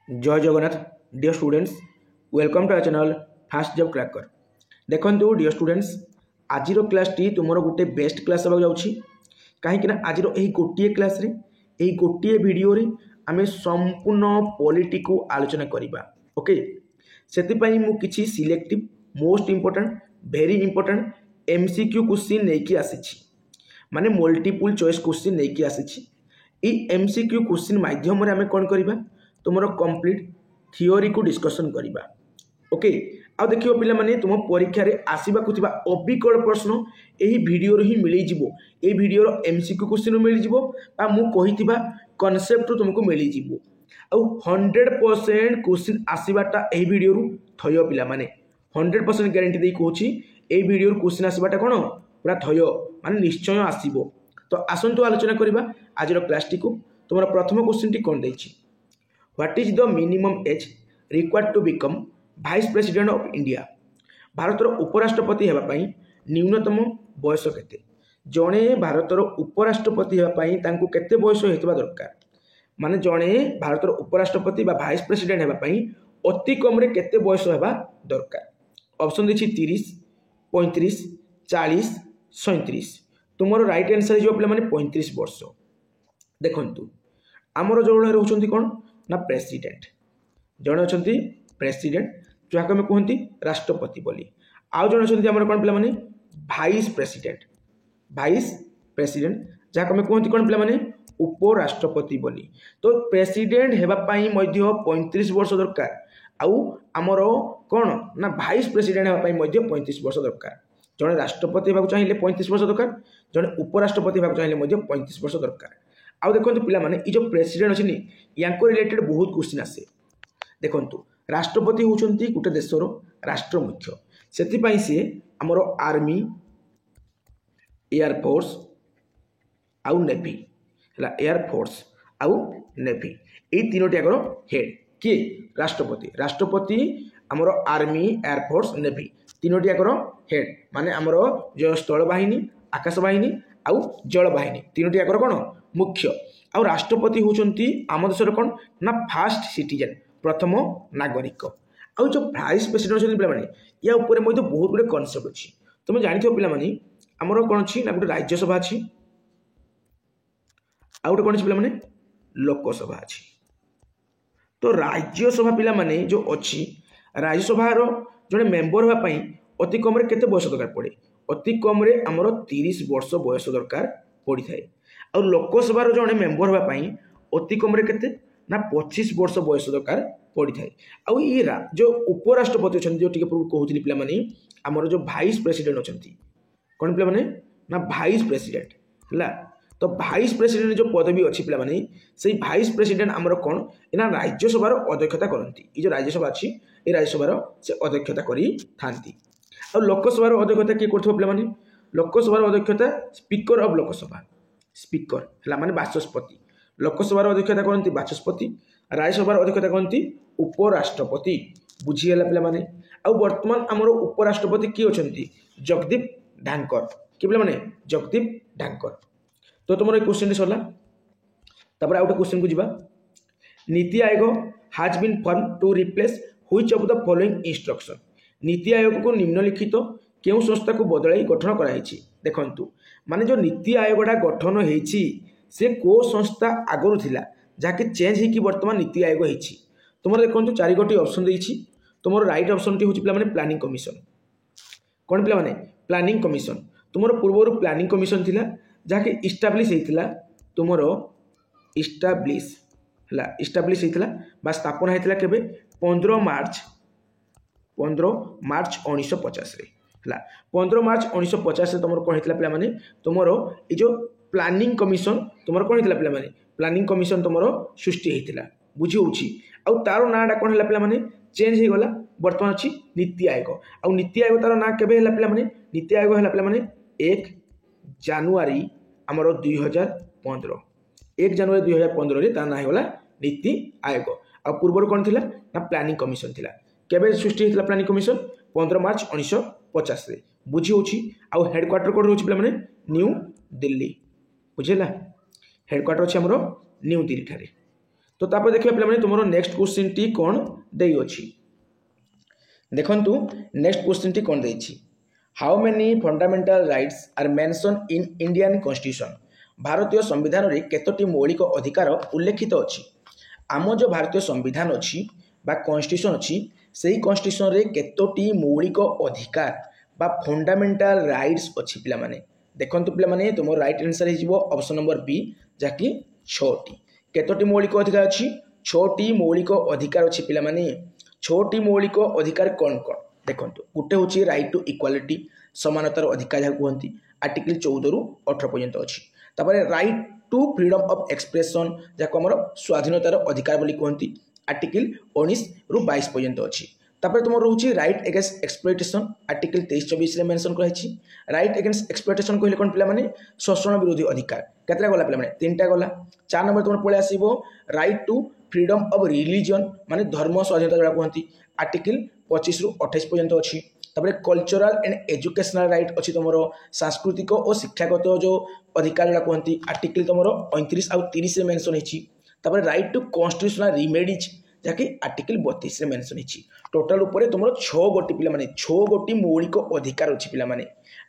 जय Jagannath dear students welcome to our channel fast job cracker. देखो dear students आज class टी तुम गोटे बेस्ट क्लास होगा जाऊँगी कहीं आज गोटे क्लास रे गोटे वीडियो रे आम संपूर्ण पॉलिटी को आलोचना करवा। ओके से मुझे selective most important very important MCQ question नहीं आसी माने मल्टीपल चॉइस क्वेश्चन नहीं आसी। एमसीक्यू क्वेश्चन माध्यम आम कौन करवा तुम कंप्लीट थियोरी को डिस्कशन करवा। ओके आउ देखियो पिला माने तुम परीक्षा रे आसीबाकु थिबा अबिकल प्रश्न एही वीडियो रे ही मिली जिवो। ए वीडियो रो एमसीक्यू क्वेश्चन मिली जिवो बा मु कहिथिबा कांसेप्ट तुमको मिली जिवो। आउ 100% क्वेश्चन आसीबाटा एही वीडियो रु थयो पिला माने 100% गारंटी देई कहूची ए वीडियो रो क्वेश्चन आसीबाटा कोन पूरा थयो माने निश्चय आसीबो। तो आसंतु आलोचना करबा आज रो क्लास टी को। तुमरा प्रथम क्वेश्चन टी कोन देछि what is the minimum age required to become vice president of India. भारतर उपराष्ट्रपति हेबापई न्यूनतम बयस केते जणे भारतर उपराष्ट्रपति हेबापई तांको केते बयस हेतबा दरकार माने जणे भारतर उपराष्ट्रपति बा वाइस प्रेसिडेंट हेबापई अति कम रे केते बयस हेबा दरकार। ऑप्शन देछि 30 35 40 37। तुमरो राइट आंसर जो पिला माने 35 वर्ष। देखंतु हमरो जणे रहउछंती कोन ना प्रेसिडेंट जड़े अच्छा प्रेसिडेंट जहाँ आम कहते राष्ट्रपति बोली आउ जड़े अच्छा आम कौन पे भाइस प्रेसिडेंट जहाँ आम कहते कौन पे उपराष्ट्रपति बोली। तो प्रेसिडेंट हेबापई 35 वर्ष दरकार आउ आमर कौन ना भाइस प्रेसिडेंट हेबापई 35 वर्ष दरकार। जड़े राष्ट्रपति होगा चाहिए 35 वर्ष दरकार जड़े उपराष्ट्रपति होगा चाहिए 35 वर्ष दरकार। आउ देखो पिलाने ये जो प्रेसिडेंट अच्छे या रिलेटेड बहुत क्वेश्चन आसे। देखो राष्ट्रपति होती गोटे देशर राष्ट्र मुख्य से सी आमर आर्मी एयरफोर्स आउ नेवी है एयरफोर्स आउ नेवी ये तीनोटी आगर हेड किए राष्ट्रपति आमर आर्मी एयरफोर्स नेवी तीनोटी आगर हेड माने आमर जो स्थल बाहिनी आकाश बाहिनी आउ जल बाहिनी तीनोटी आगर कौन मुख्य। आउ राष्ट्रपति होचंती आम देशर कौन ना फास्ट सिटीजन प्रथम नागरिक। आउ जो वाइस प्रेसिडेंट होचंती पिला माने या ऊपर बहुत गुड़े कनसेप्ट अच्छी तुम जानिथो पिला माने आमर कौन अच्छी ना गोटे राज्यसभा अच्छी आउ गोटे कौन अच्छी पिला माने लोकसभा अच्छी। तो राज्यसभा पिला माने जो अच्छी राज्यसभार जड़े मेंबर होगापाई अति कम केते बयस दरकार पड़े अति कम आमर 30 वर्ष बयस दरकार पड़ी थाए। और लोकसभार जड़े मेंबर होगापाई अति कम केते ना 25 वर्ष बयस दरकार पड़ी थाए। आउ ये जो उपराष्ट्रपति अच्छा जो टिके पूर्व कहते पिला माने आमर जो भाइस प्रेसिडेंट अच्छा कौन पिला माने ना भाइस प्रेसिडेंट है। तो भाइस प्रेसिडेंट जो पदवी अच्छी पिला माने से भाइस प्रेसिडेंट आमर कौन ना राज्यसभार अध्यक्षता करती। ये जो राज्यसभा अच्छी ये राज्यसभार से अध्यक्षता करी थांती। और लोकसभार अध्यक्षता किए करथिबो पिला माने लोकसभार अध्यक्षता स्पीकर ऑफ लोकसभा स्पीकर है माने बाचस्पति। लोकसभार अध्यक्षता करती बाचस्पति राज्यसभार अध्यक्षता करती उपराष्ट्रपति। बुझीगला पिला माने। आउ वर्तमान आमर उपराष्ट्रपति किए अछंती जगदीप धानकर कि पिला माने जगदीप धानकर। तो तुम क्वेश्चन सरला तापर आउट क्वेश्चन को जीवा। NITI Aayog has been form to replace which of the following instruction. NITI Aayog को निम्नलिखित केउ संस्था को बदलाई गठन कराई। देखंतु माने जो नीति आयोगटा गठन होईची से को संस्था आगरु थिला जाके चेंज ही कि वर्तमान नीति आयोग होईची। तुमर देखंतु चारि गोटी ऑप्शन देईची तुमर राइट ऑप्शन टी होची पिला माने प्लानिंग कमिशन कोन पिला माने प्लानिंग कमिशन। तुमर पूर्वरु प्लानिंग कमिशन थिला जाके इस्टाब्लिश हेतिला तुमर इस्टाब्लिश हेतिला बा स्थापना हेतिला केबे 15 मार्च 1950 रे है 15 मार्च 1950 से तुम कौन होता पिला माने तुमर ये जो प्लानिंग कमिशन तुम कौन होता पिला माने प्लानिंग कमिशन तुम सृष्टि होता बुझी होची। आउ तार नाटा कौन है पिला माने चेंज हो गला वर्तमान अच्छी नीति आयोग। आउ नीति आयोग तार ना केबे है पिला माने नीति आयोग है पिला माने 1 जनवरी आमर 2015 1 जनवरी 2015 रे तार ना होगला नीति आयोग। आ पूर्व कौन थिला ना प्लानिंग कमिशन थिला केबे सृष्टि होता प्लानिंग कमिशन 15 मार्च 1950 रे बुझी होची। आउ हेडक्वार्टर कोड होची पिला माने न्यू दिल्ली बुझेला हेडक्वार्टर अछि हमरो न्यू दिल्ली ठारे। तो तापर देखिए पे तुम नेक्स्ट क्वेश्चन टी कौन दे अच्छी देखंतु नेक्स्ट क्वेश्चन टी कौन देछि how many fundamental rights are mention in Indian constitution भारतीय संविधान रे केतोटी मौलिक अधिकार उल्लेखित अछि आम जो भारतीय संविधान अछि बा कॉन्स्टिट्यूशन अछि सेही कॉन्स्टिट्यूशन रे केतोटी मौलिक अधिकार बा फंडामेंटल राइट्स अछि पिला माने देखंतु पिला माने तुम राइट आंसर हिजबो ऑप्शन नंबर बी जाकी 6टी केतोटी मौलिक अधिकार अछि 6टी मौलिक अधिकार अछि पिला माने 6टी मौलिक अधिकार कौन कौन देखंतु गुटे होची राइट टू इक्वालिटी समानतार अधिकार जहाँ कहती आर्टिकल 14 रु 18 पर्यंत अच्छी तापर right to freedom of expression जहाँ आम स्वाधीनतार अधिकार बोली कहती आर्टिकल 19 रु 22 पर्यंत अच्छी तापर तुम रोचे right against exploitation article 23-24 mention कराई राइट एगेंस्ट एक्सप्लॉयटेशन कहले कौन पे शोषण विरोधी अधिकार केतटा गला पे 3टा गला 4 नंबर तुम पलि आसो right to freedom of religion माने धर्म स्वाधीनता जोड़ा कहती आर्टिकल 25 रु 28 पर्यंत अच्छी तापर कल्चरल एंड एजुकेशनल राइट अच्छी तुम सांस्कृतिक और शिक्षागत जो अधिकार जोड़ा कहती आर्टिकल तुम 29 आउ 30 मेंशन होती राइट टू कॉन्स्टिट्यूशनल रिमेडीज जहाँकि आर्टिकल 32 मेंशन होती टोटाल उपर तुम 6 गोटी पे 6 गोटी मौलिक अधिकार अच्छी पे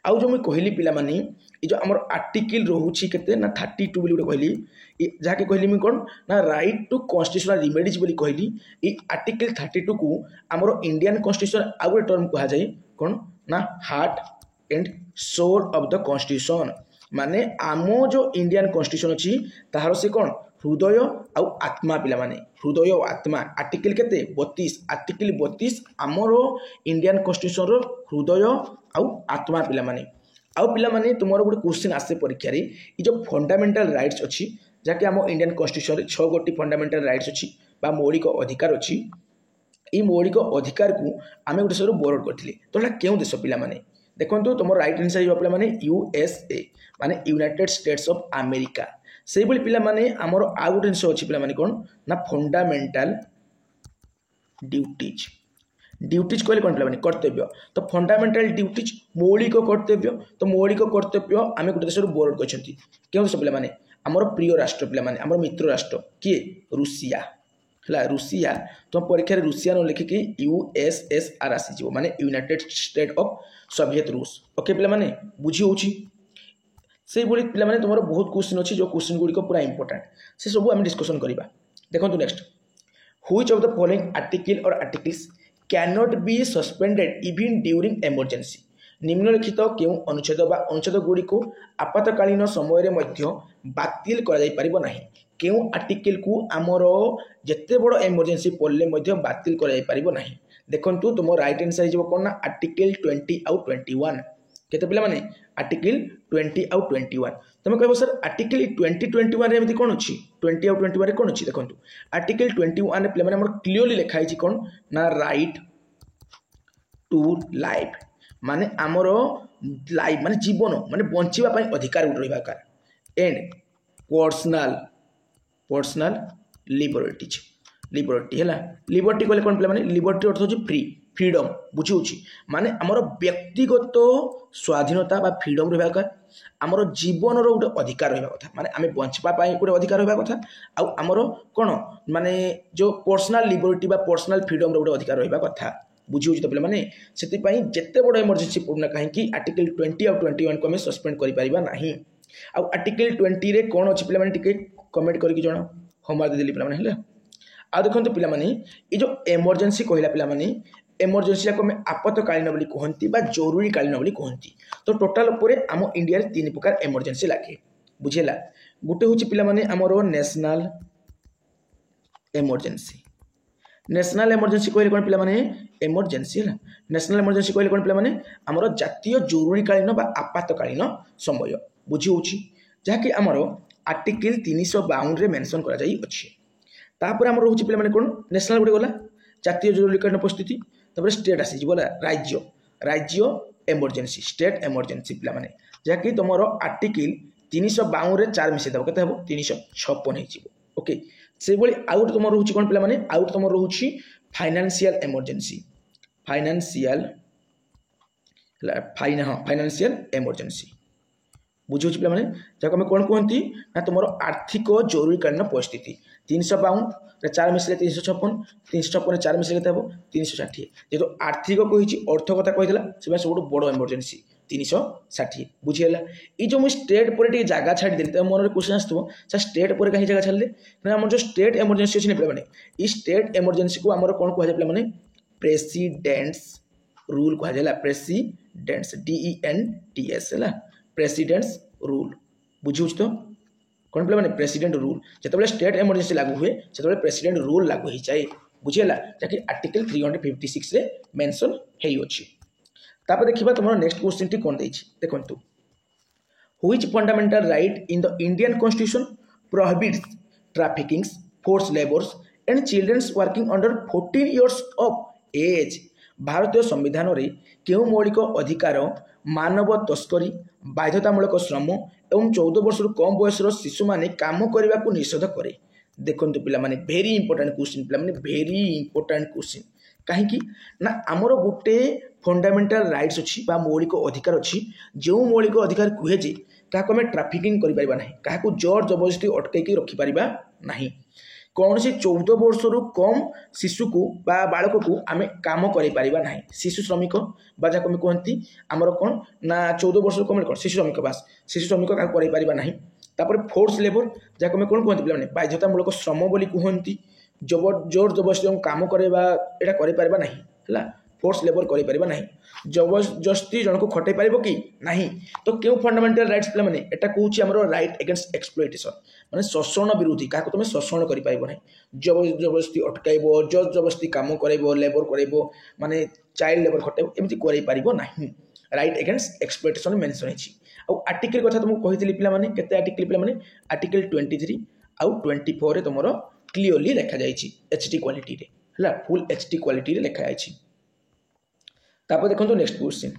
आउ जो मुझे कहली पे ये जो आम आर्टिकल रोचे के 32 बोली कहली जहाँकि कहली मुझे कौन ना राइट टू कॉन्स्टिट्यूशनल रिमेडीज बोली कहली ये आर्टिकल 32 को आमर इंडियन कॉन्स्टिट्यूशन आउ गोटे टर्म कह जाए कौन ना heart and soul of the constitution माने आम जो इंडियन कॉन्स्टिट्यूशन अच्छी तार से कौन हृदय आउ आत्मा पिला माने हृदय और आत्मा आर्टिकल केते 32 आर्टिकल 32 आमर इंडियन कॉन्स्टिट्यूशन रो हृदय आउ आत्मा पिला माने आउ पिला माने तुमरो गोटे क्वेश्चन आसे परीक्षा रे ई जो फंडामेंटल राइट्स अछि जाके आम इंडियन कॉन्स्टिट्यूशन रे 6 गोटी फंडामेंटल राइट्स अछि बा मौलिक अधिकार अछि ई मौलिक अधिकार को आमे गोटे सरो बोर्ड करथिले तोला केउ देश पिला माने देखंतु तुम राइट आंसर हिबा पिला माने यूएसए माने यूनाइटेड स्टेट्स ऑफ अमेरिका से बोली पिला माने आमर आ गोटे जिनिस अच्छी पिला माने कौन ना फंडामेंटल ड्यूटीज ड्यूटीज कहले कौन पिला माने कर्तव्य तो फंडामेंटल ड्यूटीज मौलिक कर्तव्य तो मौलिक कर्तव्य आम गोटे देश बोर्ड कर क्यों देश पिला माने आमर प्रिय राष्ट्र पिला माने आमर मित्र राष्ट्र किए रुषिया है रुषिया तुम परीक्षा रुषिया न लिखिकी यूएसएसआर आसीज माने यूनाइटेड स्टेट ऑफ सोवियत रूस ओके पिला माने बुझी होची से भाई पिला माने तुम बहुत क्वेश्चन अच्छी जो क्वेश्चन गुड़िक पूरा इंपोर्टेंट से सब आम डिस्कसन करवा देखो next which of the following article और articles can not be suspended even during emergency निम्नलिखित क्यों अनुच्छेद बा अनुच्छेद गुड़िक आपातकालीन समय बातिल करा नहीं क्यों आर्टिकल को आमर जिते बड़ इमरजेंसी पड़े बातिल करा देखु तुम राइट आंसर हो कौन ना आर्टिकल 20 आउ 21 केते पिला माने आर्टिकल 20 आउ 21 तुम कह सर आर्टिकल 20-21 एमती कौन अच्छी 20 आउ 21 कौन अच्छी देखो आर्टिकल 21 रे पिला माने क्लियरली लिखाई कौन ना राइट टू लाइफ माने आमर लाइफ माने जीवन माने बंचिबा पई अधिकार उठ रहिबा कार एंड पर्सनल लिबर्टीज लिबर्टी है लिबर्टी कहले कौन पिला माने लिबर्टी अर्थ होची फ्री फ्रीडम बुझी माने आमर व्यक्तिगत स्वाधीनता बा फ्रीडम रहा दरकार आमर जीवन गोटे अधिकार रहा कथा माने आम बंचवाई गोटे अधिकार रहा कथा आमर कौन माने जो पर्सनल लिबर्टी बा पर्सनल फ्रीडम गोटे अधिकार रहा कथा बुझी तो पे से जिते बड़ इमरजेंसी पड़ना कहीं आर्टिकल 20 आउ 21 को आम सस्पेंड कर आर्टिकल 20 रे कौन अच्छी पे कमेंट करके जन होमवर्क देली पे आ देखो पे ये जो इमरजेंसी कहला पे इमरजेंसी को आपातकालीन बोली कहती जरूरीकालीन बोली कहती तो टोटाल उपर आम इंडिया 3 प्रकार इमरजेंसी लगे बुझेगा गोटे हूँ पे आमर नेशनल इमरजेंसी नेशनल इमरजेंसी कहले कौन पे इमरजेंसी है नेशनल इमरजेंसी कहले कौन पे आमर जातीय जरूरीकालीन आपातकालीन समय बुझी हो जहाँकि आमर आर्टिकल 352 रे मेंशन करा जाई अछि तापर आमर रोचे पे कौन नेशनल गोटे गला जातीय जरूरीकालीन परिस्थिति तापर स्टेट आसी गला राज्य राज्य इमरजेंसी स्टेट इमरजेंसी पे जहाँकि तुम आर्टिकल 352 रे 4 मिसे देव केते हबो 356 हो ओके से बोली आउट तुम रोचे कौन पे आउट तुम रोचे फाइनेंशियल इमरजेंसी फाइनेंशियल इमरजेंसी बुझे पे जहाँ आम कौन कहती ना तुम आर्थिक जरूरीकालीन परिस्थिति 352 4 मिसले 356 356 4 मिसले केते हबो 360 जेतो आर्थिक कहिछि अर्थ कथा कहिदला से सब बड़ इमरजेंसी 360 बुझिला ई जो मु स्टेट पर टी जगह छाड़ी देली त मोर क्वेश्चन आस्तबो सर स्टेट पर कहीं जगह छाड़ले ना हमर जो स्टेट इमरजेंसी अछि ने पिला माने ई स्टेट इमरजेंसी को हमर कोन कहै पिला माने प्रेसिडेंट्स रूल कहै जाला प्रेसिडेंट्स DENTS है प्रेसिडेंट्स रूल बुझिउछ तो कौन पे प्रेसिडेंट रूल जो स्टेट इमरजेंसी लागू हुए से प्रेसिडेंट रूल लागू हो जाए बुझीगला जहाँकि आर्टिकल 356 रे मेंशन होइछि। तापर देखिबा तुम नेक्स्ट क्वेश्चन टी कोन देछि देखंतु which fundamental right in the Indian constitution prohibits trafficking force labours and childrens working under 14 years of age भारतीय संविधान रे केउ मौलिक अधिकार मानव तस्करी बाध्यतामूलक श्रम एवं 14 वर्ष कम बयसर शिशु माने काम करने को निषेध करे। देखो पिला माने भेरी इंपोर्टेंट क्वेश्चन पिला माने भेरी इंपोर्टेंट क्वेश्चन कहीं ना आमर गोटे फंडामेंटल राइट्स अच्छी मौलिक अधिकार अच्छी जो मौलिक अधिकार कहे जे क्या ट्राफिकिंग करें ना क्या जोर जबरदस्ती अटकई रखिपर ना कौन से 14 वर्ष कम शिशु को बालक को आम काम करें शिशु श्रमिक जहाँ कहती आमर कौन ना 14 वर्ष कम कौन शिशु श्रमिक बास शिशु श्रमिक क्या करें ना तापर फोर्स लेबर जहाँ कौन कहते पे बाध्यतामूलक श्रम बोली कहती जोर जबरदस्ती काम करवा यहाँ करें ना फोर्स लेबर करें ना जबरदस्ती जन को खटे पार कि ना तो क्यों फंडामेंटल राइट्स पे मैंने यहाँ कौन राइट एगेंस्ट एक्सप्लॉयटेशन माने शोषण विरोधी क्या तुम शोषण कर जबरदस्ती अटकाइब जोर जबरदस्ती काम करब लेबर करब माने चाइल्ड लेबर खटाइब एमती करें राइट एगेंस्ट एक्सप्लॉयटेशन मेंशन है। आर्टिकल कथा तुमको कही पिला माने केते आर्टिकल पिला माने आर्टिकल 23 आउ 24 रे तुमरो क्लियरली लिखा जाइछि एचटी क्वालिटी रे हला फुल एचटी क्वालिटी रे लिखा जाइछि। तापर देखो next question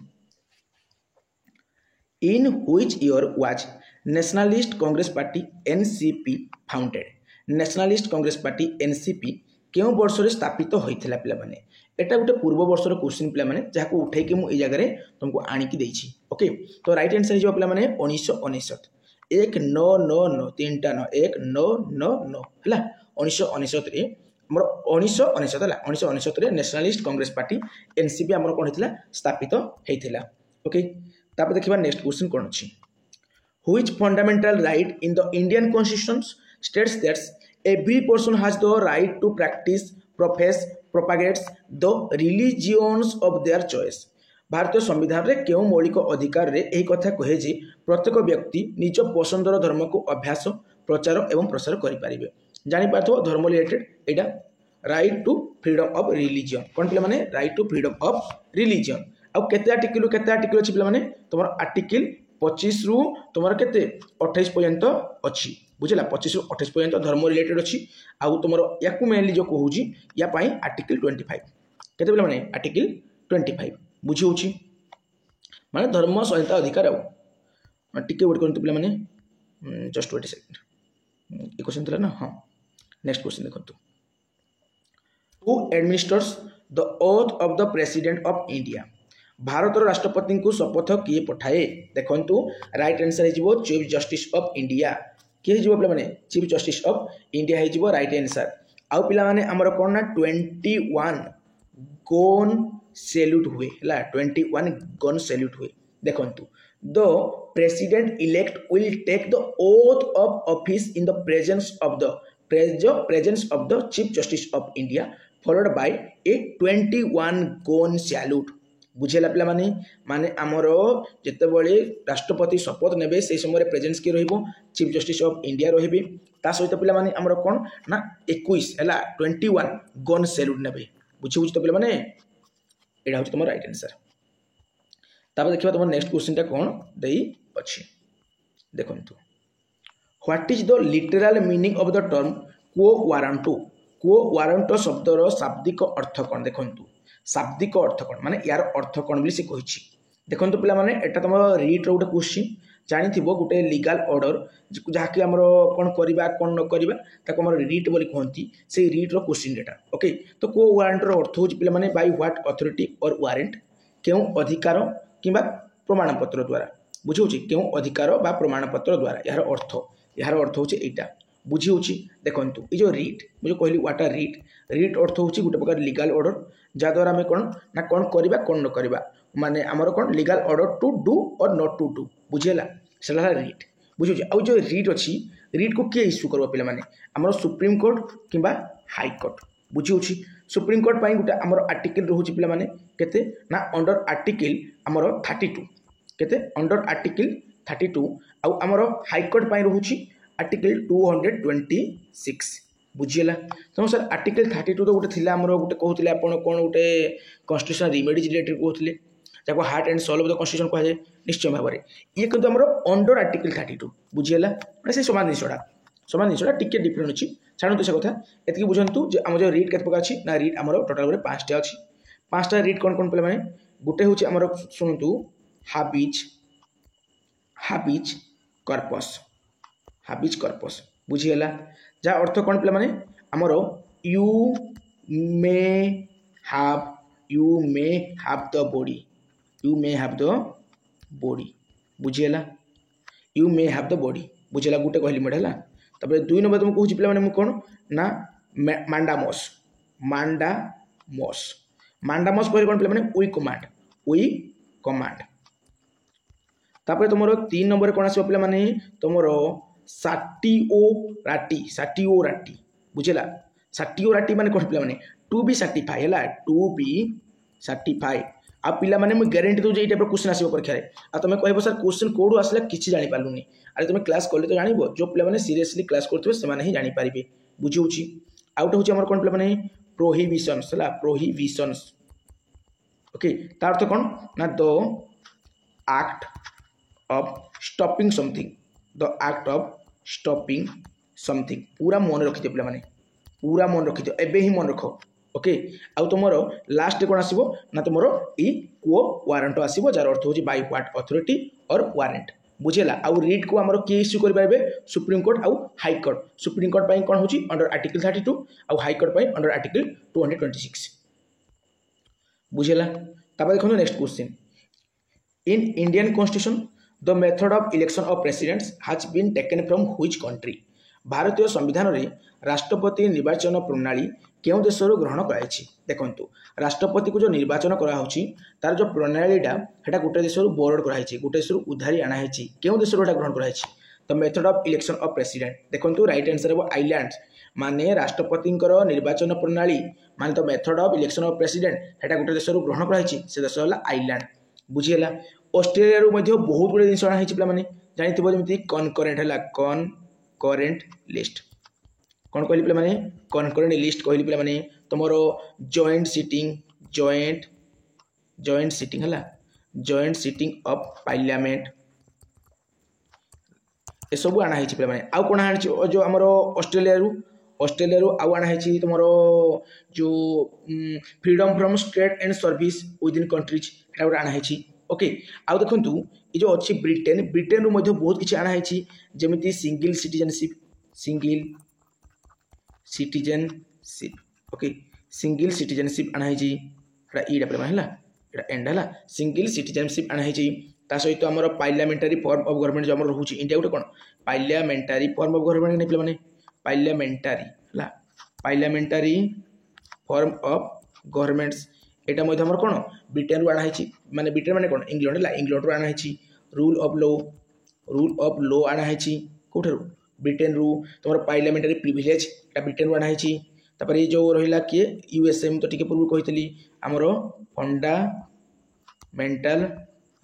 in which year was nationalist Congress party NCP founded nationalist Congress party NCP केउ वर्ष रे स्थापित होइथिला पिला माने एटा गोटे पूर्व वर्षर क्वेश्चन पिला माने जाहा को उठै के मु ए जगह रे तुमको आनी की देछि ओके तो राइट आंसर हिजो पिला माने 1969 1999 तीनटा न 1999 हला 1969 रे हमर 1969 हला 1969 रे नेशनलिस्ट कांग्रेस पार्टी NCP हमर कोन हितला स्थापित हेइथिला ओके। तापर देखिबा नेक्स्ट क्वेश्चन कोन अछि which fundamental right in the Indian constitution states that every person has the right to practice profess propagates the religions of their choice भारतीय संविधान रे केउ मौलिक अधिकार रे एही कथा कहे जे प्रत्येक व्यक्ति निज पसंदर धर्म को अभ्यास प्रचार एवं प्रसार करि परिबे जानि पाथो धर्म रिलेटेड एटा right to freedom of religion कोन पिला माने right to freedom of religion आ केते आर्टिकल अछि पिला माने तमर आर्टिकल 25 रु तमर केते 28 पर्यंत अछि बुझला 25 रु 28 पर्यंत धर्म रिलेटेड अछि आ तुमरो याकु मेनली जो कहूची या पाई आर्टिकल 25 केते पिला माने आर्टिकल 25 बुझी होची माने धर्म सहित अधिकार आ टिके वेट करंतु पिला माने जस्ट वेट सेकंड ए क्वेश्चन थला ना हां नेक्स्ट क्वेश्चन देखंतु who administers the oath of the president of India भारतर राष्ट्रपति को शपथ किए पठाए देखंतु राइट आंसर हेजिवो चीफ जस्टिस ऑफ इंडिया किए हेजिवो पिला माने चीफ जस्टिस ऑफ इंडिया हेजिवो राइट आंसर आउ पिला माने हमर कोन ना 21 गन सैल्यूट हुए हला 21 गन सैल्यूट हुए देखंतु the president elect will take the oath of office in the presence of the chief justice of India followed by a 21 gun salute बुझेला पिला माने माने हमरो जते बळे राष्ट्रपति शपथ नेबे से समय प्रेजेंस के रहइबो चीफ जस्टिस ऑफ इंडिया रहइबे ता सहित पिला माने हमरो कोन ना 21 हला 21 गन सैल्यूट नेबे बुझी तो पिला माने एडा होची तमर राइट आंसर। तापर देखिबा तमर नेक्स्ट क्वेश्चन ता कोन देई अछि देखंतु what is the literal meaning of the term quo warranto शब्दर शाब्दिक अर्थ कोन देखंतु शाब्दिक अर्थ कौन माने यार अर्थ कौन भी से कही देखो पिला माने एटा तुम रिट रो गोटे क्वेश्चन जानी गोटे लीगल ऑर्डर जहाँकि आम कौन करवा कौन न करवा ताको हमर रिट बोली कहती से रिट रो क्वेश्चन एटा ओके तो को वारंट रो अर्थ होची पिला माने बाय व्हाट अथॉरिटी और वारंट केउ अधिकार किबा प्रमाण पत्र द्वारा बुझौची केउ अधिकार बा प्रमाण पत्र द्वारा यार अर्थ होची एटा बुझी होची देखंतु ये जो रिट मुझे कहली व्हाट आर रिट अर्थ होची गोटे प्रकार लीगल ऑर्डर जहाँद्वारा आम कौन ना कौन करवा कौन न करवा माने आमर कौन लीगल ऑर्डर टू डू और नॉट टू डू बुझेगा से रिट बुझे आउ जो रिट अच्छी रिट को किए इश्यू करवा पे आमर सुप्रीम कोर्ट किंबा हाई कोर्ट बुझी होची सुप्रीम कोर्ट पाई गोटे आमर आर्टिकल रोचे पे केते ना अंडर आर्टिकल आमर 32 केते अंडर आर्टिकल 32 आउ आमर हाई कोर्ट पाई रोची आर्टिकल 226 बुझीगला तो सर आर्टिकल 32 तो गोटे थिला आमर गोटे कहते आप कौन गोटे कन्स्टिट्यूशनल रिमेडीज रिलेटेड कहते जहाँ heart and soul of the constitution कहुए निश्चय भाव में ये किंतु आमर अंडर आर्टिकल 32 बुझीगला मैंने से समान जिनसा टिके डिफरेंट अच्छी छाड़ू से कथा ये बुझंतु आम जो रिट के प्रकार अच्छी ना रिट आमर टोटाल 5टा अच्छी 5टा रिट कौन कौन पे गोटे हूँ आमर शुणु हाबिज कर्पस बुझीगला जहाँ अर्थ कौन पे आमर you may have the body बुझीगला you may have the body बुझेगा गोटे कहली मेड है तापर 2 नंबर तुमको कहूँ पे कौन ना मांडामस कह कौन पे वी कमांड तापर तुम 3 नंबर कौन आस पे तुम साटिओ राटी बुझेगा साटिओ राटी माने कौन पे टू बी सर्टिफाई है टू बी सर्टिफाई आ पिला माने मुझे गारंटी दूँ ये टाइप क्वेश्चन आसो परीक्षा आ तुम कह सर क्वेश्चन कौटू आसला किसी जापारूनी अरे तुम क्लास कले तो जान जो पे सीरीयसली क्लास करेंगे से ही जापारे बुझी आउट हूँ कौन पे प्रोहिबिशन्स प्रोहिबिशन्स ओके तार अर्थ कौन ना the act of stopping something पूरा मन रखिथ पे पूरा मन रखिथ एबे ही मन रख ओके आउ तुम लास्ट कौन आसो ना तुम क्वो वारंट आसो जार अर्थ हूँ बाय व्हाट अथॉरिटी और वारंट बुझेगा आउ रिट को आमर किए इश्यू करेंगे सुप्रीम कोर्ट आउ हाई कोर्ट सुप्रीम कोर्ट पाई कौन होची अंडर आर्टिकल 32 आउ हाई कोर्ट पाई अंडर आर्टिकल 226 बुझेगा तापर देखो next question in Indian constitution the method of election of presidents has been taken from which country भारतीय संविधान रे राष्ट्रपति निर्वाचन प्रणाली क्यों देश ग्रहण कराई देखु राष्ट्रपति को जो निर्वाचन कराई तार जो प्रणालीटा है गोटे देश बोर्ड कराई गोटे देश उधारी आनाई क्यों देश ग्रहण कराई the method of election of president देखो राइट आंसर हम आइलैंड माने राष्ट्रपति निर्वाचन प्रणाली माने the method of election of president है गोटे देश ग्रहण कराई से देश है आइलैंड बुझीगला ऑस्ट्रेलिया बहुत गुड़े जिन आनाई पे जानते जमी कनकरेन्ट है कनकरेन्ट लिस्ट कौन कहली पे कनकरेन्ट लिस्ट कहली पे तुम जॉइंट सीटिंग ऑफ पार्लियामेंट ये सब आना पे आउ कौन आनी जो आम ऑस्ट्रेलिया आउ आना तुम जो freedom from state and service within countries गोटे आना ओके आउ देखु ये जो अच्छी ब्रिटेन रू बहुत किसी आना जमी single citizenship okay single citizenship आना ये एंड है सिंगल सिटीजनशिप आना सहित आम पार्लियामेंटारी फॉर्म ऑफ गवर्नमेंट जो रोचे इंडिया गोटे कौन पार्लियामेंटारी फॉर्म ऑफ गवर्नमेंट नहीं पे पार्लियामेंटारी फॉर्म ऑफ गवर्नमेंट्स यहाँ आमर कौन ब्रिटेन रू आना माने ब्रिटेन माने कौन इंग्लैंड है इंग्लैंड रू आना रूल ऑफ लॉ आना कौटर ब्रिटेन रू तुम पार्लियामेंटारी प्रिविलेज ब्रिटेन रू आना तापर ये जो रहा किए यूएसए तो टी पूर्व कही आमर फंडामेंटाल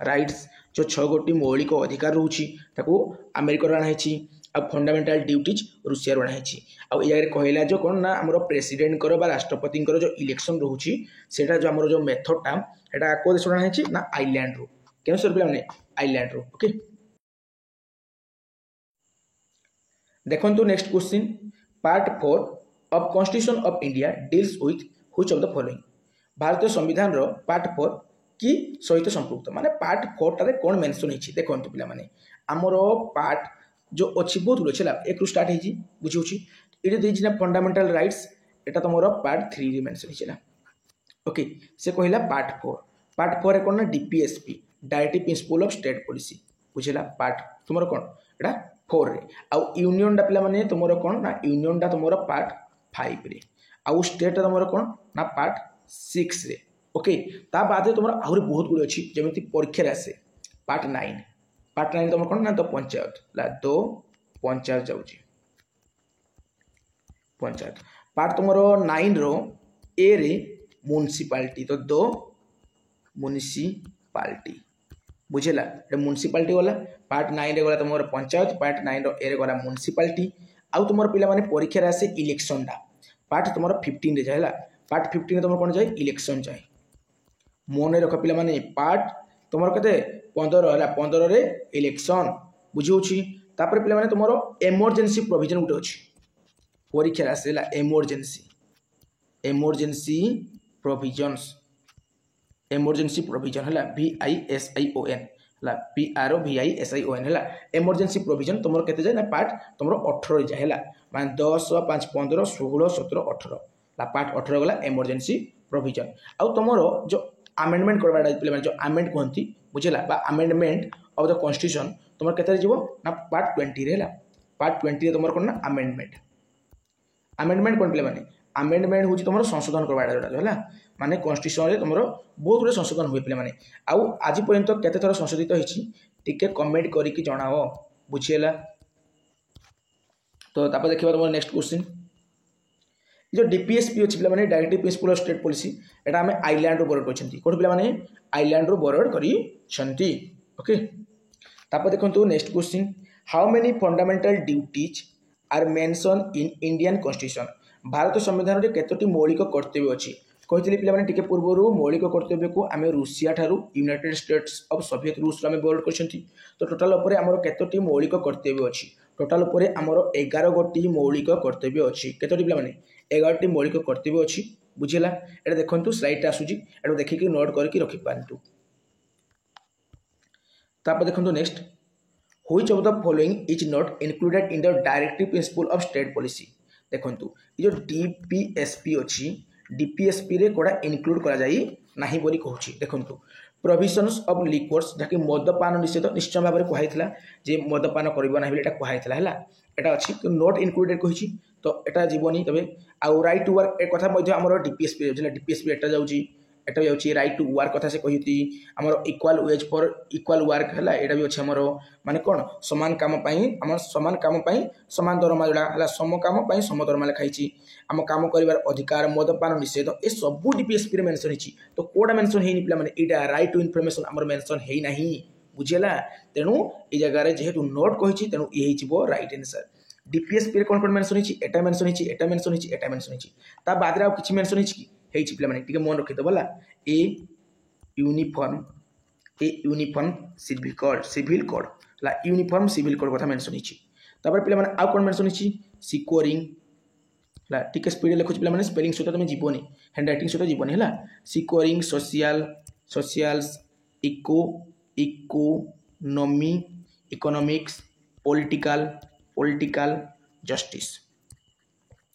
राइट्स जो 6 गोटी मौलिक अधिकार रोची अमेरिका आना आ फंडामेंटाल ड्यूटीज रूसिया आना आगे कहला जो कौन ना आम प्रेसिडेंट राष्ट्रपति जो इलेक्शन रोची से जो आम जो मेथडटा है को देश आना ना आइलैंड रू क्यों सर पे आइलैंड रू ओके देखो next question part 4 of constitution of India deals with which of the following भारतीय संविधान रो पार्ट 4 कि सहित संपृक्त माने पार्ट 4 टारे कौन मेंशन होइछि देखो पिला माने आमर पार्ट जो अच्छी बहुत गुड अच्छे एक रू स्टार्ट होइछि बुझिउछि ये देछि ना फंडामेंटल राइट्स एटा तुमरो पार्ट 3 रे मेंशन होइछि ओके से कहला पार्ट 4 रे कौन ना DPSP directive principle of state policy बुझेला पार्ट तुमरो कौन एटा 4 रे आउ यूनियन डा पिला माने तुमरो कोन ना यूनियन डा तुमरो पार्ट 5 रे आउ स्टेट तुमरो कोन ना पार्ट 6 रे ओके ता बाद तुमरो आहुरी बहुत गुड अछि जेमिति परीक्षा रे आसे पार्ट 9 तुमरो कोन ना तो पंचायत ला दो पंचायत जाउची पंचायत पार्ट तुमरो 9 रो ए रे म्युनिसिपालिटी तो दो म्युनिसिपालिटी बुझेला ये म्युनिसिपालिटी गला पार्ट 9 रे गला तुमरो पंचायत पार्ट 9 रो ए रे गला म्युनिसिपालिटी आउ तुमरो पिला माने परीक्षा रे आसे इलेक्शन डा पार्ट तुमरो 15 रे जायला पार्ट 15 रे तुमरो कोन जाय इलेक्शन जाय मोने रख पिला माने पार्ट तुमरो कते 15 हला 15 रे इलेक्शन बुझिउछि तापर पिला माने तुमरो इमरजेंसी प्रोविजन उठे अछि परीक्षा रे आसेला इमरजेंसी प्रोविजन हला VISION हला PROVISION हला इमरजेंसी प्रोविजन तुमरो केते जाय ना पार्ट तुमरो 18 रे जाय हला माने 10 5 15 16 17 18 ला पार्ट 18 गला इमरजेंसी प्रोविजन आ तुमरो जो अमेंडमेंट करबाडा पिले माने जो अमेंड कहंती बुझेला बा अमेंडमेंट ऑफ द कॉन्स्टिट्यूशन तुमरो केते जीवो ना पार्ट 20 रे हला पार्ट 20 रे तुमरो कोन ना अमेंडमेंट कोन पिले माने अमेंडमेंट होची तुमरो संशोधन करबाडा जोडा हला माने कॉन्स्टिट्यूशन रे तुमरो बहुत गुरे संशोधन हुए पिले माने आ आज पर्यंत केते थोर संशोधित होईची टिके कमेंट करी कि जणाओ बुझिएला तो तापर देखिबा तुमरो नेक्स्ट क्वेश्चन जो डीपीएसपी अछि पिला माने directive principle of state policy एटा हमें आइलैंड रो बोर्ड करछंती कोड पिला माने आइलैंड रो बोर्ड करी छंती ओके तापर देखंतु next question how many fundamental duties are mention in Indian constitution भारत संविधान रे केतोटी मौलिक कर्तव्य अछि कहितली पिला माने टिके पूर्वरु मौलिक कर्तव्य को आमे Russia Tharu United States of Soviet रूस रो आमे बोर्ड करछंती तो टोटल ऊपर हमरो केतोटी मौलिक कर्तव्य अछि टोटल ऊपर हमरो 11 गोटी मौलिक कर्तव्य अछि केतोटी पिला माने 11 टी मौलिक कर्तव्य अछि बुझिला एटा देखंतु स्लाइड आसुजी एटा देखि कि नोट करके रखि पांतु तापर देखंतु next which of the following is not included in the directive principle of state policy देखंतु ये जो डीपीएसपी अछि डीपीएसपी रे कोडा इंक्लूड करा जाई नाही बोली कहूची देखंतु प्रोविजन्स ऑफ लिक्वर्स जाके मदपान निषेध निश्चय भाव में कहैतला जे मदपान करबो नाही एटा कहैतला हला एटा अछि नॉट इंक्लूडेड कहिची तो एटा जीवनी तबे आ राइट टू वर्क ए कथा मध्ये हमर डीपीएसपी जेला डीपीएसपी एटा जाउची राइट टू वर्क कथा से कहिती हमर equal ways for equal work हला एटा भी अछि हमर माने कोन समान काम पई हमर समान काम पई समान दरमा जोडा हला सम काम पई सम दरमा लिखाइची हम काम करिवार अधिकार मदपान निषेध ए सब डीपीएसपी रे मेंशन हिची तो कोडा मेंशन हेनी पिला माने एटा राइट टू इन्फॉर्मेशन हमर मेंशन हेई नाही बुझियला तेनु ए जगह रे जेहेतु नोट कहिची तेनु ए हिचबो राइट आंसर डीपीएसपी रे कोन मेंशन हिची एटा मेंशन हिची एटा मेंशन हिची एटा मेंशन हिची ता बाद रे आ किछि मेंशन हिची कि हेची पिला माने टिके मन रखि दबला ए यूनिफॉर्म सिविल कोड ला यूनिफॉर्म सिविल कोड कथा मेंशन हिची तापर पिला माने आ कोन मेंशन हिची सिक्योरिंग ला टिके स्पीड लिखुच पिला माने स्पेलिंग सहित तुम जीवनी हैंड राइटिंग सहित जीवनी हला securing socials economy economics political justice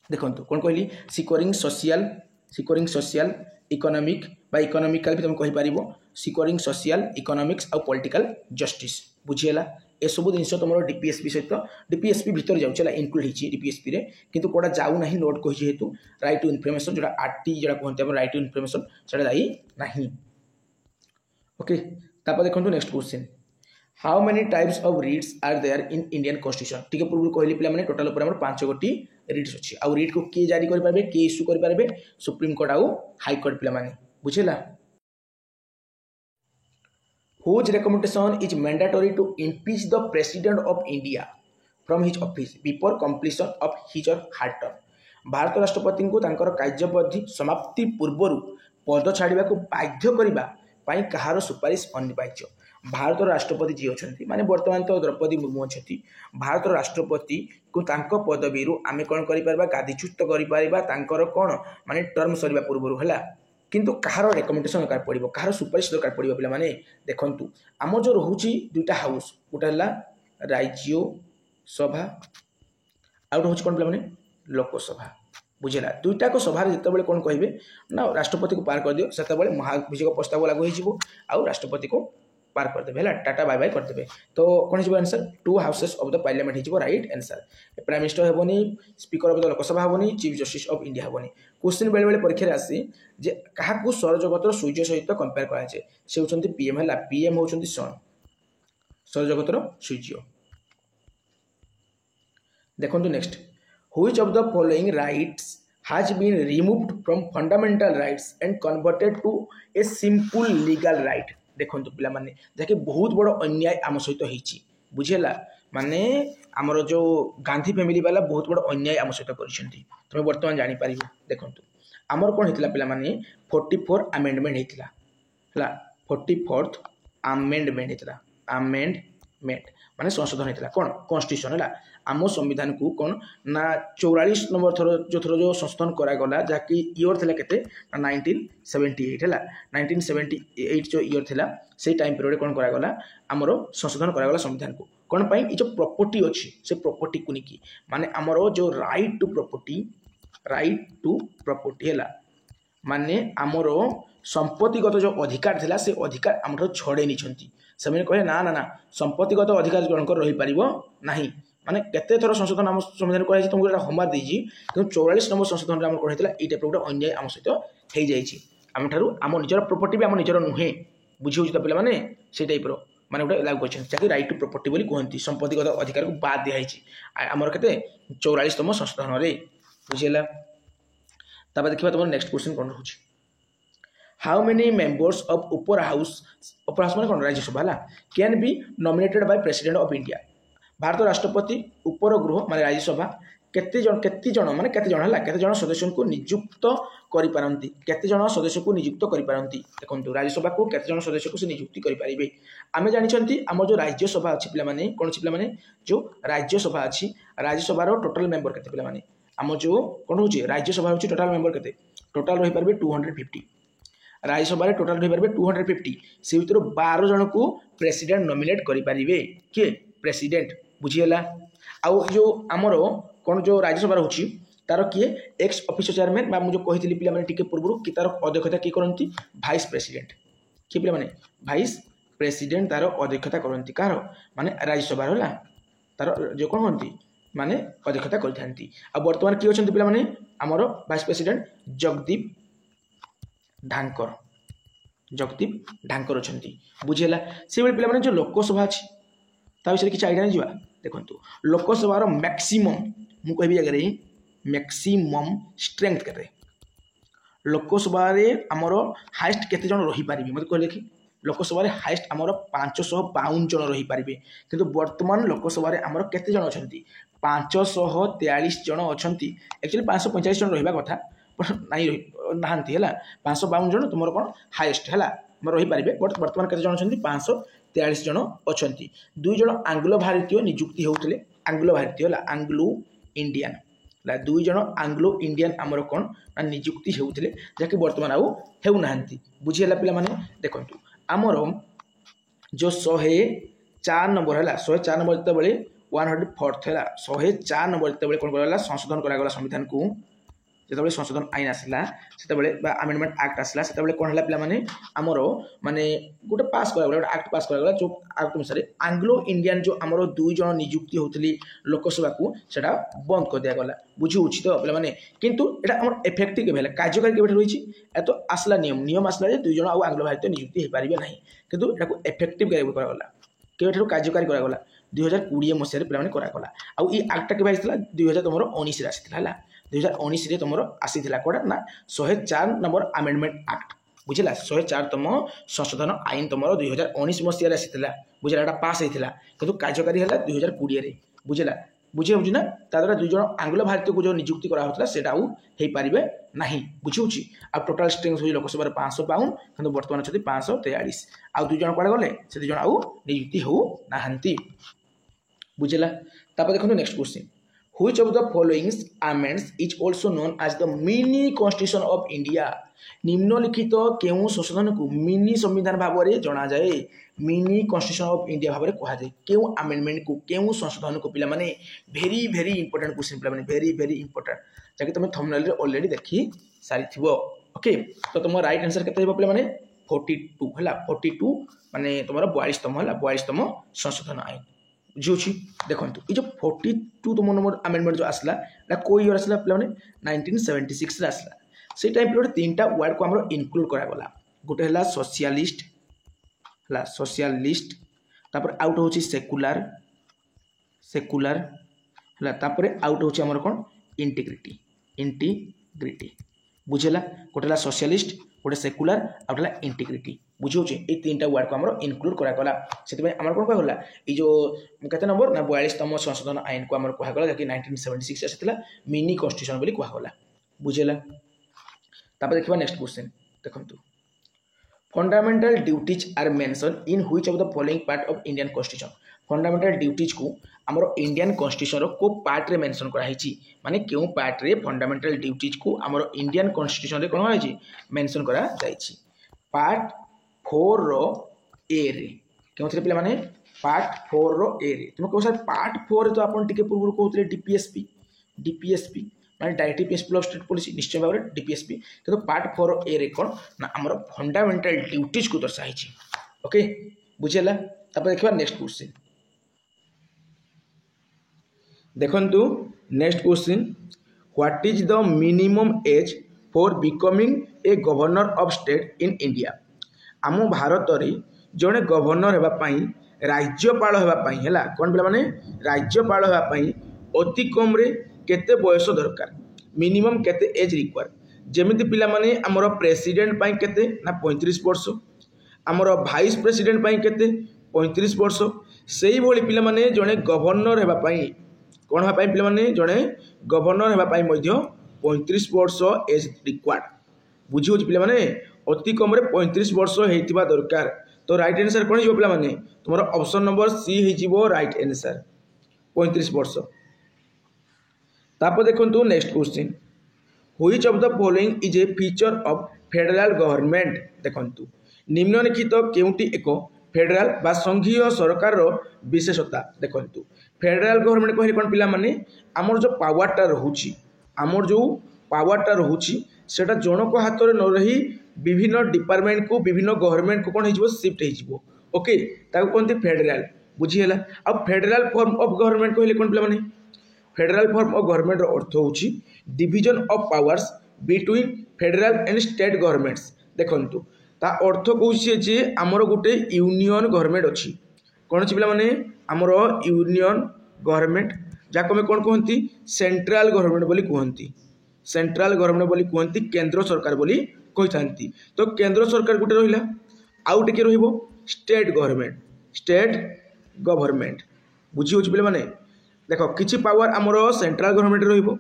देखंतु कोन कहली सिक्योरिंग सोशल इकोनॉमिक बा इकोनॉमिकल भी तुम कहि परिबो सिक्योरिंग सोशल इकोनॉमिक्स और पॉलिटिकल जस्टिस बुझियला ए सब जिनस तुम डीपीएसपी सहित डीपीएसपी भीतर जाउचला इंक्लूड हिची डीपीएसपी रे किंतु कोडा जाउ नाही नोट कहि जेतु राइट टू इन्फॉर्मेशन जोडा आरटी जोडा कहंते हम राइट टू इन्फॉर्मेशन सेडा जाई नाही ओके तापर देखंतु next question how many types of writs are there in Indian constitution ठीक है पूर्व कहली पिला माने टोटल ऊपर हमर 5 गोटी रीड्स अछि आ रीड को के जारी कर पाबे के इशू कर पाबे सुप्रीम कोर्ट आउ हाई कोर्ट पिला माने बुझिला whose recommendation is mandatory to impeach the president of India from his office before completion of his or her term Bharat राष्ट्रपति को तांकर कार्यबद्धि समाप्ति पूर्व पद छाड़िबा को बाध्य करिबा पई कहार सुपारिश अनिवार्य भारत राष्ट्रपति जी अछंती माने वर्तमान तो द्रौपदी मुर्मू अछंती भारत राष्ट्रपति को तांको पदवी रु आमे कोन करि परबा गादीच्युत करि परबा तांकर कोन माने टर्म सरिबा पूर्व हला किंतु कहार रेकमेंडेशन दरकार पड़िबो कहार सुपारिश दरकार पड़िबो पिला माने देखंतु आम जो रहुची दुटा हाउस गोटा हला राज्य सभा आउट होची कोन पिला माने लोकसभा बुझेला दुईटा को सभा जिते बड़े कौन कहे ना राष्ट्रपति को पार कर दियो से महाभियोग प्रस्ताव लागू हो राष्ट्रपति को पार करदे है टाटा बाय बाय करदे। तो कौन हो answer 2 houses of the parliament हो राइट आंसर। प्राइम मिनिस्टर हेबनी, स्पीकर ऑफ द लोकसभा हेबनी, चीफ जस्टिस ऑफ इंडिया हेबनी। क्वेश्चन बेले बेले परीक्षा आसी जे काहाकू सौरजगतर सूर्य सहित कंपेयर करा जाए से होचंती पीएम है। पीएम होचंती सन, सौरजगतर सूर्य। देखो next, which of the following rights has been removed from fundamental rights and converted to a simple legal right। देखो पिला माने जाके बहुत बड़ अन्याय आम सहित होईची बुझेला, माने आमर जो गांधी फैमिली वाला बहुत बड़ अन्याय आम सहित करिसेंती। तुम वर्तमान जानि पारिबो। देखो आमर कोन हेतला पिला माने 44 अमेंडमेंट हेतला हला, 44th अमेंडमेंट हेतला। अमेंडमेंट माने संशोधन हेतला कोन कॉन्स्टिट्यूशन हला आम संविधान को कौन ना 44 नंबर थर जो संशोधन करागला जहाँकि इयर थिला केते 1978 है। 1978 जो इयर थिला से टाइम पीरियड कौन करागला आमर संशोधन करागला संविधान को कौन पाई ये जो प्रॉपर्टी अच्छी से प्रॉपर्टी को निकी माने आमर जो राइट टू प्रॉपर्टी है माने आमर संपत्तिगत जो अधिकार थिला से अधिकार आमर छड़े निछंती से कहे ना ना ना संपत्तिगत अधिकार जनकर रही पारिबो नाही माने केते थर संशोधन आम संविधान कराई तुमको एटा होमवर्क देजी कि 44 नंबर संशोधन आम कोन हेतला ई टाइप रो अन्याय आम सहित हेई जाईची आम थारु आम निजर प्रॉपर्टी भी आम निजर नुहे बुझी होची त पिला माने से टाइप रो माने गोटे लागू करछन जाके राइट टू प्रॉपर्टी बोली कहंती संपत्तिगत अधिकार को बाद दिया हेची आमर केते 44 तम संशोधन रे बुझिला। तबे देखिबा तुम नेक्स्ट क्वेश्चन कोन रहउची, how many members of upper house माने कोन राज्यसभा ला can be nominated by president of India. Bharat राष्ट्रपति उपर गृह माने राज्यसभा केते जन माने केते जन हला केते जन सदस्य को नियुक्त करि पारंती केते जन सदस्य को नियुक्त करि पारंती। देखंतु राज्यसभा को केते जन सदस्य को से नियुक्ति करि पारिबे आमे जानि छंती हमर जो राज्यसभा अछि पिला माने कोन अछि पिला माने जो राज्यसभा अछि राज्यसभा रो टोटल मेंबर केते पिला माने हम जो कोन होची राज्यसभा होची टोटल मेंबर केते टोटल रहि पारबे 250 राज्यसभा रे टोटल रहि पारबे 250 से भीतर 12 जन को प्रेसिडेंट नॉमिनेट करि पारिबे के प्रेसिडेंट बुझीला। आउ जो आमर कौन जो राज्यसभा होची तार किए एक्स ऑफिसर चेयरमैन बा मुझे कहितली पिला माने टिके पूर्व कि तार अध्यक्षता की करंती वाइस प्रेसिडेंट कि पिला माने वाइस प्रेसिडेंट तार अध्यक्षता करंती कार माने राज्यसभा होला तार जो कोन होंती माने अध्यक्षता करथांती। आ वर्तमान की होचंती पिला माने आमर वाइस प्रेसिडेंट जगदीप ढांकर अछंती बुझीला। से बेले पिला माने जो लोकसभा अछि ता विषय किछ आइडिया नै जिवा। देखंतु लोकसभा मैक्सिमम मु कहबी अगर मैक्सिमम स्ट्रेंथ केते लोकसभा रे हमर हाईएस्ट केते जन रही पारिबे मते कह देखि लोकसभा रे हाईएस्ट हमर 552 जन रही पारिबे किंतु वर्तमान लोकसभा रे हमर केते जन अछंती 543 जन अछंती। एक्चुअली 545 जन रहिबा कथा पर नाही नाहंती हला 552 जन तुमर कोन हाईएस्ट हला हम रही पारिबे बट वर्तमान केते जन अछंती 543 जन अछंती। 2 जन आंग्लो भारतीय नियुक्ति होउतले आंग्लो भारतीय हला आंग्लो इंडियन ला 2 जन आंग्लो इंडियन हमर कोन नियुक्ति होउतले जाके वर्तमान आउ हेउ नाहंती बुझियला पिला माने। देखंतु हमर जो 104 नंबर हला 104 नंबर जते बेले 104th हला 104 नंबर जते बेले कोन करला संशोधन करा गला संविधान को जते संशोधन आईन आसला सेते बेले बा अमेंडमेंट एक्ट आसला सेते बेले कोन हला पिला माने हमरो माने गोटे पास करा गला एक्ट पास करा गला जो एक्ट अनुसार आंग्लो इंडियन जो हमरो 2 जन नियुक्ति होतली लोकसभा को सेटा बंद कर दिया गला बुझी उचित पिला माने किंतु एटा हमर इफेक्टिव के भेला कार्यकारी के रहिछि एतो आसला नियम आसला जे 2 जन आ आंग्लो भारतीय नियुक्ति हे पारिबे नाही किंतु एटा को इफेक्टिव करा गला केठारो कार्यकारी करा गला 2020 मसिया रे पिला माने करा गला आ ई एक्ट के भाइसला 2019 रे आसितला हला 2019 रे तुमरो आसीथिला कोडा ना 104 नंबर अमेंडमेंट एक्ट बुझिला 104 तम संशोधन आईन तुमरो 2019 मसिया रे आसीथिला बुझिला एटा पास हेथिला किंतु कार्यकारी हला 2020 रे बुझिला बुझे होची ना ता द्वारा 2 जन आंग्लो भारतीय को जो नियुक्ति करा होतला सेटा आउ हे पारिबे नाही बुझी होची। आ टोटल स्ट्रेंथ होई लोकसभा रे 552 किंतु वर्तमान छथि 543 आ 2 जन कोडा गले से 2 जन आउ नियुक्ति हो नाहंती बुझिला। तापर देखो next question, which of the following amendments is also known as the mini constitution of India। निम्नलिखित केउ संशोधन को मिनी संविधान भाव में जना जाए मिनी कॉन्स्टिट्यूशन ऑफ इंडिया भाव में कहा जाए केउ अमेंडमेंट को केउ संशोधन को पिला माने वेरी वेरी इंपोर्टेंट क्वेश्चन पिला माने वेरी वेरी इंपोर्टेंट जाके तुम थंबनेल रे ऑलरेडी देखि सारी थिबो ओके। तो तुम राइट आंसर केते हेबो पिला माने 42 है 42 माने तुम 42तम है 42तम संशोधन आईन बुझी देखो ये जो 42 तुम नंबर अमेंडमेंट जो आसला को ईयर आसला पे 1976 आसला से टाइम पे तीन वर्ड को आम इनक्लूड करागला गोटे है सोशलिस्ट है सोशलिस्ट तापर आउट हूँ सेकुलर सेकुलर है तापर आउट हूँ आमर कौन इंटीग्रिटी इंटीग्रिटी बुझेगा गोटे सोशलिस्ट गोटे सेकुलर आउट है इंटीग्रिटी बुझे ये तीन वर्ड को आम इनक्लूड करागला से आम कौन कहला ये जो केते नंबर ना 42तम संशोधन आईन को आम कहगला जैसे 1976 आसाला मिनी कन्स्टिट्यूशन बोली कहगला बुझेगा तापर देखा नेक्स्ट क्वेश्चन देखो fundamental duties are mention in which of the following part of Indian constitution fundamental duties को आमर इंडियन कॉन्स्टिट्यूशन को पार्ट रे मेंशन कराई माने क्यों पार्ट रे फंडामेंटल ड्यूटीज को आमर इंडियन कॉन्स्टिट्यूशन रे कोन होई मेंशन करा जायछि पार्ट 4 रो ए रे क्यों थे पिला माने पार्ट 4 रो ए रे तुम कहो सर पार्ट 4 रे तो आपण टिके पूर्व कहउतले डीपीएसपी माने directive principle of state policy निश्चय भाव में डीपीएसपी किंतु पार्ट 4 ए रे कोन ना हमर फंडामेंटल ड्यूटीज को दर्शाई छी ओके बुझेला तापर देखबा नेक्स्ट क्वेश्चन देखंतु next question what is the minimum as for becoming a governor of state in India आम भारत रे जने गवर्नर हेबा पई राज्यपाल हेबा पई हैला कोन बिला माने राज्यपाल हेबा पई अति कम रे केते बयस दरकार मिनिमम केते एज रिक्वायर जेमिति पिला माने हमर प्रेसिडेंट पई केते ना 35 वर्ष हमर वाइस प्रेसिडेंट पई केते 35 वर्ष सेही भली पिला माने जने गवर्नर हेबा पई कोन हेबा पई पिला माने जने गवर्नर हेबा पई मध्य 35 वर्ष एज रिक्वायर्ड बुझी होची पिला माने अति कम रे 35 वर्ष हेतिबा दरकार तो राइट आंसर कोन हिजो पिला माने तुमरो ऑप्शन नंबर सी हिजिबो राइट आंसर 35 वर्ष तापर देखो next question which of the following is a feature of federal government देखो निम्नलिखित केउटी एक फेडरल बा संघीय सरकार रो विशेषता देखो फेडरल गवर्नमेंट कहले कोन पिला माने हमर जो पावरटा रहूची हमर जो पावरटा रहूची सेटा जनक हाथ रे न रही विभिन्न डिपार्टमेंट को विभिन्न गवर्नमेंट को कोन हिजबो शिफ्ट हिजबो ओके ताको कोनती फेडरल बुझी हैला अब फेडरल फॉर्म ऑफ गवर्नमेंट कहले कोन पिला माने फेडरल फॉर्म ऑफ गवर्नमेंट अर्थ होची division of powers between federal and state governments देखंतु ता अर्थ कहूची जे हमर गुटे यूनियन गवर्नमेंट अछि कोन छि पिला माने हमर यूनियन गवर्नमेंट जाको में कोन कहंती सेंट्रल गवर्नमेंट बोली कहंती सेंट्रल गवर्नमेंट बोली कहंती केंद्र सरकार बोली कहिथांती तो केंद्र सरकार गुटे रहिला आउट के रहिबो स्टेट गवर्नमेंट बुझी होची पिला माने देखो किछि पावर आमर सेंट्रल गवर्नमेंट रहिबो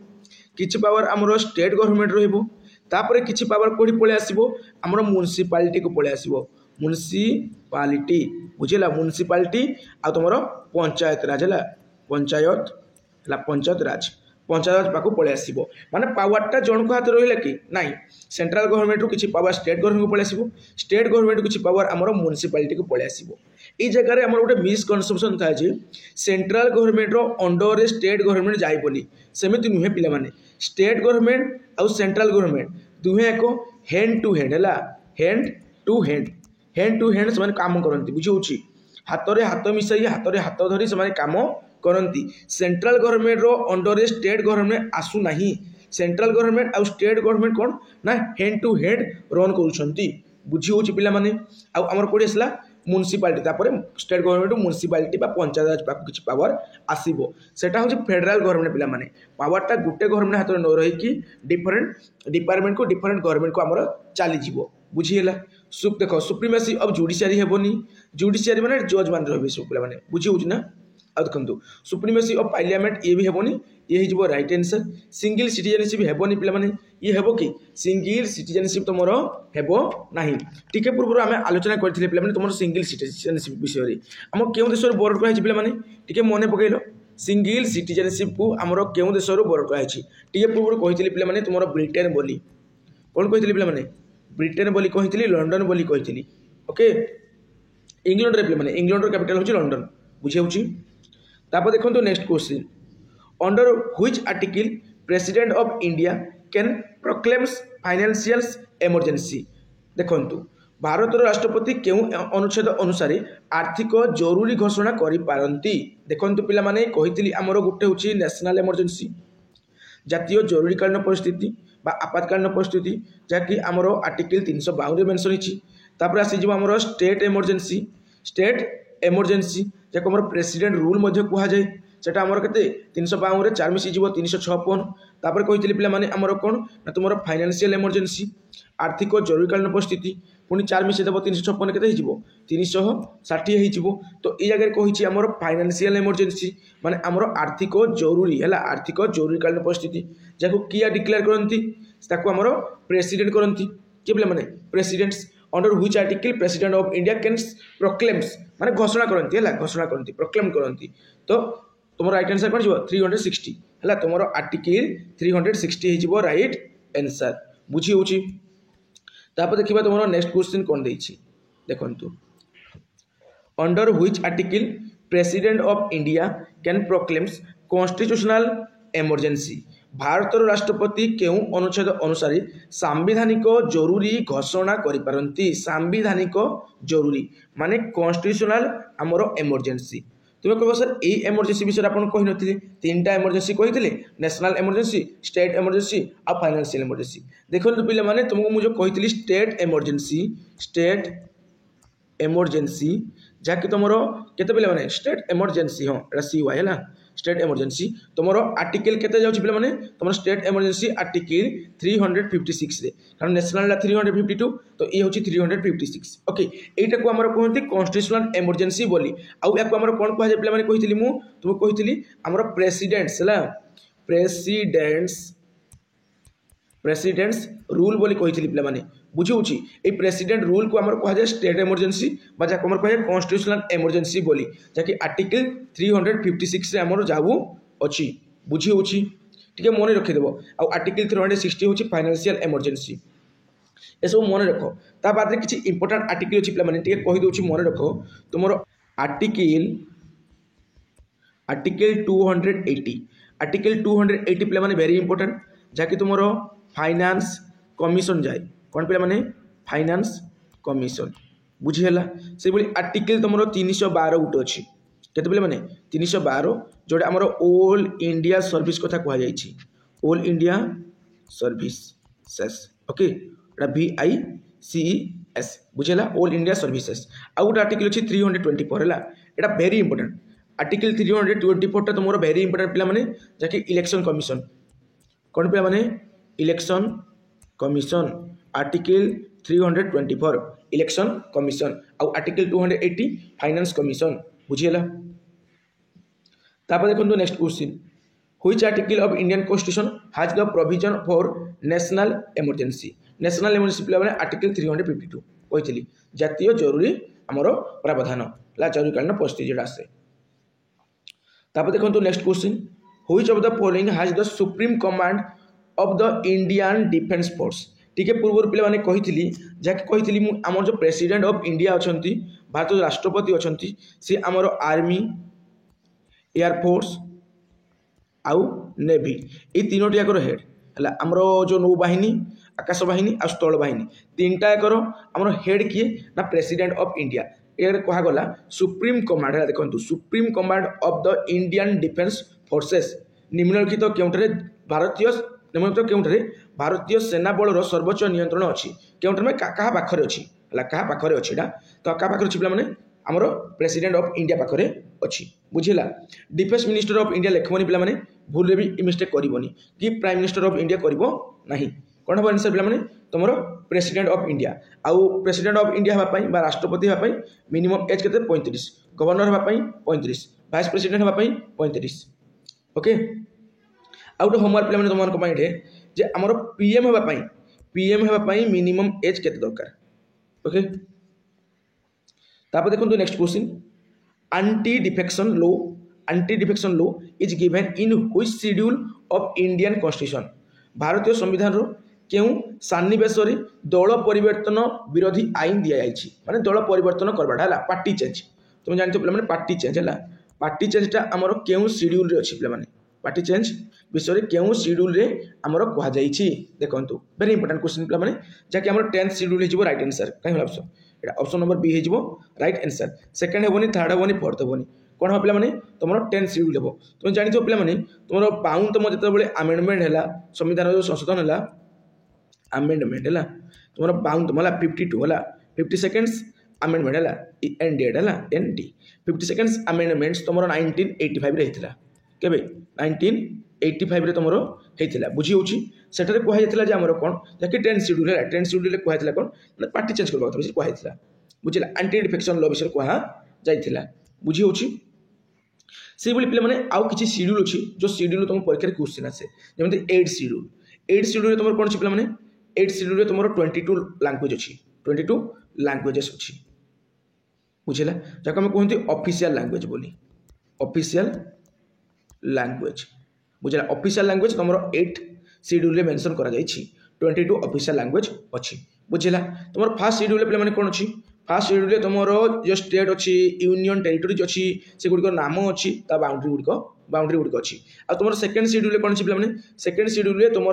किछि पावर आमर स्टेट गवर्नमेंट रहिबो तापरे किछि पावर कोडी पळे आसीबो आमर म्युनिसिपालिटी को पळे आसीबो म्युनिसिपालिटी बुझिला म्युनिसिपालिटी आ तमरो पंचायत राज हला पंचायत राज पाखु पळे आसीबो माने पावरटा जनक हाथ रहिला कि नाही सेंट्रल गवर्नमेंट रो किछि पावर स्टेट गवर्नमेंट को पळे आसीबो स्टेट गवर्नमेंट किछि पावर आमर म्युनिसिपालिटी को पळे आसीबो ई जगह रे हमर गोटे मिसकनसेप्शन था जे सेंट्रल गवर्नमेंट रो अंडर रे स्टेट गवर्नमेंट जाई बोली सेमिति नुहे पिला माने स्टेट गवर्नमेंट आ सेंट्रल गवर्नमेंट दुहे एको हैंड टू हैंड हला हैंड टू हैंड से काम करंती बुझी होची हाथ रे हाथ मिसाई हाथ रे हाथ धरी से काम करंती सेंट्रल गवर्नमेंट रो अंडर रे स्टेट गवर्नमेंट आसु नाही सेंट्रल गवर्नमेंट आ स्टेट गवर्नमेंट कोन ना हैंड टू हैंड रन करूछंती बुझी होची पिला माने आ हमर कोडी असला म्युनिसिपालिटी तापर स्टेट गवर्नमेंट म्युनिसिपालिटी बा पंचायत राज पाक किछि पावर आसीबो सेटा होची फेडरल गवर्नमेंट पिला माने पावरटा गुटे गवर्नमेंट हाथ न रही कि डिफरेंट डिपार्टमेंट को डिफरेंट गवर्नमेंट को हमर चाली जीवो बुझी हैला देखो सुप्रीमेसी ऑफ जुडिशियरी हेबोनी जुडिशियरी माने जज मान रहबे सब पिला माने बुझी होची ना आ देखंतु सुप्रीमेसी ऑफ पार्लियामेंट ये भी हेबोनी ये हिजबो राइट आंसर सिंगल सिटीजनशिप हेबोनी पिला माने ये हेबो कि सिंगल सिटीजनशिप तमरो हेबो नाही टिके पूर्व आमे आलोचना करथिले पिला माने तमरो सिंगल सिटीजनशिप विषय रे हम केउ देशर बोर्ड कहै पिला माने टिके मने पकैलो सिंगल सिटीजनशिप को हमरो केउ देशर बोर्ड कहै छि टिके पूर्व कहिथिले पिला माने तमरो ब्रिटेन बोली कोन कहिथिले पिला माने ब्रिटेन बोली कहिथिले लंडन बोली कहिथिले ओके इंग्लैंड रे पिला माने इंग्लैंड रो कैपिटल होछि लंडन बुझे होछि तापर देखंतु next question under which article president of India can proclaims financial emergency देखंतु ଭାରତର ରାଷ୍ଟ୍ରପତି କେଉଁ ଅନୁଚ୍ଛେଦ ଅନୁସାରେ ଆର୍ଥିକ ଜରୁରୀ ଘୋଷଣା କରିପାରନ୍ତି? ଦେଖନ୍ତୁ ପିଲାମାନେ କହିଥିଲି ଆମର ଗୋଟେ ହେଉଛି ନ୍ୟାସନାଲ ଏମର୍ଜେନ୍ସି, ଜାତୀୟ ଜରୁରୀକାଳୀନ ପରିସ୍ଥିତି বা আপাতকালীন পরিস্থিতি যাকি আমার আর্টিকেল 352 মেনশন হয়েছি। তারপরে আসিযোগ আমার স্টেট এমর্জেন্সি যাকে আমার প্রেসিডেন্ট রুল মধ্যে কুহযায়, সেটা আমার কেতে 352 4 মিশিযোগ 356। তারপরে কইলি পিলা মানে আমার কোণ না তোমার ফাইনান্সিয়াল এমর্জেন্সি আর্থিক জরুরীকালীন পরিস্থিতি পুনি 4 মিশাই দেব 356 কেতে হয়ে 360 হয়ে। তো এই জায়গায় কইছি আমার ফাইনান্সিয়াল এমর্জেন্সি মানে আমার আর্থিক জরুরি হল আর্থিক জরুরীকালীন পরিস্থিতি যাকে কিয়া ডিক্লেয়ার করতে তাকে আমার প্রেসিডেন্ট করতে কি পিলা মানে presidents under which article president of India can proclaims माने घोषणा करती है घोषणा करती प्रोक्लेम करती। तो तुम राइट आंसर कौन 360 है तुम आर्टिकल 360 हो राइट आंसर बुझी हो। देखा तुम नेक्स्ट क्वेश्चन कौन देखु under which article president of India can proclaims constitutional emergency भारतर राष्ट्रपति केउ अनुच्छेद अनुसार सांविधानिक जरूरी घोषणा करिपारंती। सांविधानिक जरूरी माने कॉन्स्टिट्यूशनल आमर एमरजेंसी। तुम्हें कह सर ये एमरजेंसी विषय आप कही नी तीन टा एमरजेंसी कही नेशनल एमरजेंसी स्टेट एमरजेंसी आ फाइनेंशियल एमरजेंसी। देखो पिले माने तुमको मुझे कही स्टेट एमरजेंसी जहाँकि तुम केते पिले माने स्टेट एमरजेंसी हाँ सी वाई है स्टेट एमरजेंसी तुम आर्टिकल केते जाउछि पिले माने तुम स्टेट एमरजेंसी आर्टिकल 356 रे कारण नेशनल 352 तो ये होछि 356 ओके। एटा को हमर कहंती कॉन्स्टिट्यूशनल एमरजेंसी बोली आउ या को हमर कोन कहै पिले माने कहितली मु तुम कहितली हमर प्रेसिडेंट्स रूल बोली कहितली पिले माने बुझिउछि। ए प्रेसिडेंट रूल को हमर कहै स्टेट एमरजेंसी बा जा हमर कहै कॉन्स्टिट्यूशनल एमरजेंसी बोली जाकि आर्टिकल 356 रे हमर जाऊ अछि बुझिउछि ठीक है मन रखि देबो। आ आर्टिकल 360 होछि फाइनेंशियल एमरजेंसी ए सब मन रखो। ता बाद रे किछि इंपोर्टेंट आर्टिकल अछि पिला माने ठीक कहि दोछि मन रखो तुमरो आर्टिकल 280 पिला माने वेरी इंपोर्टेंट जाकि तुमरो फाइनेंस कमिशन जाए कौन पे माने फाइनेंस कमिशन बुझीगला से भाई आर्टिकल तुम 312 गोटे अच्छी के माने 312 जोटा आम ऑल इंडिया सर्विस कथा कहुई all India services okay VICES बुझेगा ऑल इंडिया सर्विसेस। आउ गोटे आर्टिकल अच्छी 324 है यहाँ वेरी इंपोर्टेंट आर्टिकल 324 टा तुम वेरी इंपोर्टेंट पिला माने जाकि इलेक्शन कमिशन कौन पे माने election commission article 324 election commission आउ आर्टिकल 280 फाइनेंस कमिशन बुझीगला। तापर देखो next question which article of Indian constitution has the provision for national emergency पिला माने आर्टिकल 352 कहितली जातीय जरूरी हमर प्रावधान ला जरूरीकालीन परिस्थिति जेटा आसे। तापर देखो next question which of the following has the supreme command of the Indian defence force टीके पूर्व पिले माने कहितली जाके कहितली मु हमर जो प्रेसिडेंट ऑफ इंडिया अछंती भारत राष्ट्रपति अछंती से हमर आर्मी एयरफोर्स आउ नेवी ये तीनोटी याकर हेड है हमर जो नौबाहिनी आकाश बाहिनी आ स्थल बाहिनी तीनटा याकर हमर हेड किए ना प्रेसिडेंट ऑफ इंडिया ये कहा गला सुप्रीम कमांड है। देखो supreme command of the Indian defence forces निम्नलिखित केउठरे भारतीय सेना बलर सर्वोच्च नियंत्रण अच्छी केउठर में क्या पाखरे अच्छी क्या पाखरे अच्छी तो क्या पाखरे अच्छी पे आमर प्रेसिडेंट ऑफ इंडिया पाखरे अच्छी बुझीला। डिफेंस मिनिस्टर ऑफ इंडिया लिखबनी पे भूल भी मिस्टेक करबनी कि प्राइम मिनिस्टर ऑफ इंडिया करबो नहीं कौन हम आंसर पे तुम प्रेसिडेंट ऑफ इंडिया आउ प्रेसिडेंट ऑफ इंडिया होगापाई राष्ट्रपति होगापाई मिनिमम एज के 35 गवर्नर होगापाई 35 वाइस प्रेसिडेंट होगापाई 35 ओके। आउ गोटे होमवर्क पे तुम जे आमर पीएम होगापाई मिनिमम एज के दरकार ओके। तापर देखो next question anti defection law is given in which schedule of Indian constitution भारतीय संविधान रो क्यों सन्निवेश दल परिवर्तन विरोधी आईन दि जाइए माने दल परिवर्तन करवाटा है पार्टी चेंज तुम जानते पे पार्टी चेंज है पार्टी चेंजटा आमर क्यों शेड्यूल रे अच्छी पे पार्टी चेंज विषय क्यों शेड्यूल रे आमर कह देखो वेरी इंपोर्टेंट क्वेश्चन पे जहाँकि आम 10th शेड्यूल हो राइट आंसर कहीं ऑप्शन ये ऑप्शन नंबर बी हो राइट आंसर सेकेंड हेनी थर्ड हेनी फोर्थ हेनी कौन हम पे तुम 10th शेड्यूल हे तुम जानी पे तुम 52तम जो आमेंडमेंट है संविधान जो संशोधन है आमेंडमेंट है तुम 52तम है 52 है 52nd आमेंडमेंट है एनडीएड है एनडी 52nd आमेंडमेंट्स तुम 1985 रे होता केबे 1985 रे तुम होता बुझी हो सेठारे कहला जे आमर कौन जैसे 10th शेड्यूल है 10th शेड्यूल कहला कौन पार्टी चेंज करवा विषय कहला बुझला एंटी डिफेक्शन लॉ विषय कह बुझी हो से पे मैंने आउ किसी शेड्यूल अच्छी जो शेड्यूल तुम परीक्षा क्वेश्चन आसे जमी 8th शेड्यूल तुम कौन पे मैंने 8th शेड्यूल तुम 22 लैंग्वेज अच्छी 22 लैंग्वेजेस अच्छी बुझेगा जहाँ आम कहते ऑफिशियल लैंग्वेज बोली ऑफिशियल लैंग्वेज बुझेगा ऑफिशियल लैंग्वेज तुम 8th शेड्यूल में मेंशन करा 22 ऑफिशियल लैंग्वेज अच्छी बुझेगा तुम फर्स्ट शेड्यूल पे मैंने कौन अच्छी फर्स्ट शेड्यूल तुम जो स्टेट अच्छी यूनियन टेरिटोरीज अच्छी से गुड़िक नाम अच्छी बाउंड्री गुड़िक अच्छी आ तुम सेकेंड शेड्यूल कौन अच्छी पे सेकेंड शेड्यूल तुम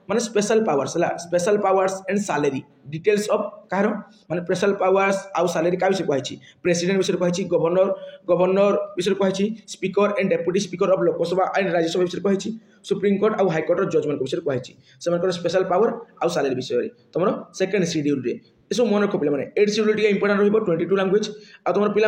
माने स्पेशल पावर्स है special powers and salary details of कहार माने स्पेशल पावर्स आउ सैलरी क्या विषय कही प्रेसिडेंट विषय कही गवर्नर विषय कही speaker and deputy speaker of Lok Sabha and Rajya Sabha विषय कही सुप्रीम कोर्ट आउ हाईकोर्ट जज मान विषय कही से स्पेशल पावर आउ सैलरी विषय तुम सेकेंड शेड्यूल ये सब मन रख पे 8th शेड्यूल इंपोर्टेंट रही 22 लैंग्वेज आ तुम पे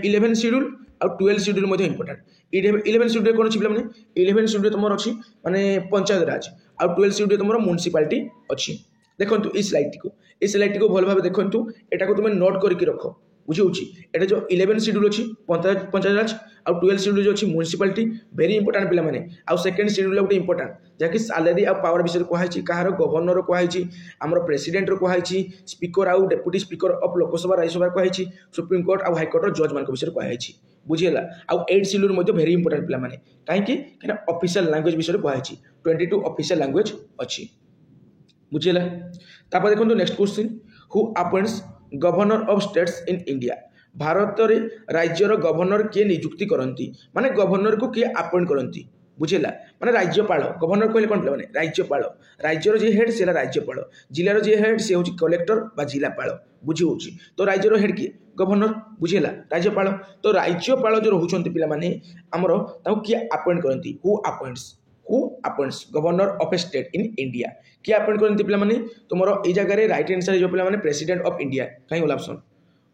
11th शेड्यूल और 12th schedule important 11th schedule कौन अच्छी पे 11th शेड्यूल तुम अच्छी माने पंचायत राज और 12th शेड्यूल तुम म्युनिसिपालिटी अच्छी देखो इस स्लाइड को भल भाव देखो यहाँ तुम नोट करके रख बुझे ये जो 11th शेड्यूल अच्छी पंचायत राज और 12th शेड्यूल जो अच्छी म्युनिसिपालिटी वेरी इंपोर्टेंट पे मैंने आउ सेकेंड शेड्यूल गोटे इंपोर्टेंट जहाँकि सैलरी आउ पावर विषय कही कहार गवर्नर कही आमर प्रेसिडेंट कही स्पीकर आउ deputy speaker of Lok Sabha Rajya Sabha कही सुप्रीम कोर्ट आउ हाईकोर्ट जज मान विषय कही बुझीगला आउ 8th शेड्यूल वेरी इंपोर्टेंट पे मैंने कहीं ऑफिशियल लैंग्वेज विषय कही 22 ऑफिशियल लैंग्वेज अच्छी बुझीगला तापर देखो next question who appoints governor of states in India Bharat रे राज्यर गवर्नर किए नियुक्ति करती माने गवर्नर को किए अपॉइंट करती बुझेगा माने राज्यपाल गवर्नर कहले कौन पे राज्यपाल राज्यर जी हेड से राज्यपाल जिलार जी हेड से हूँ कलेक्टर बा जिलापाल बुझी हो तो राज्यर हेड किए गवर्नर बुझेगा राज्यपाल तो राज्यपाल जो रोचे पे आमर किए अपॉइंट करती who appoints governor of A state in India किए अपॉइंट करती पे तुम ये जगह राइट आंसर जो पे प्रेसिडेंट ऑफ इंडिया कहीं गला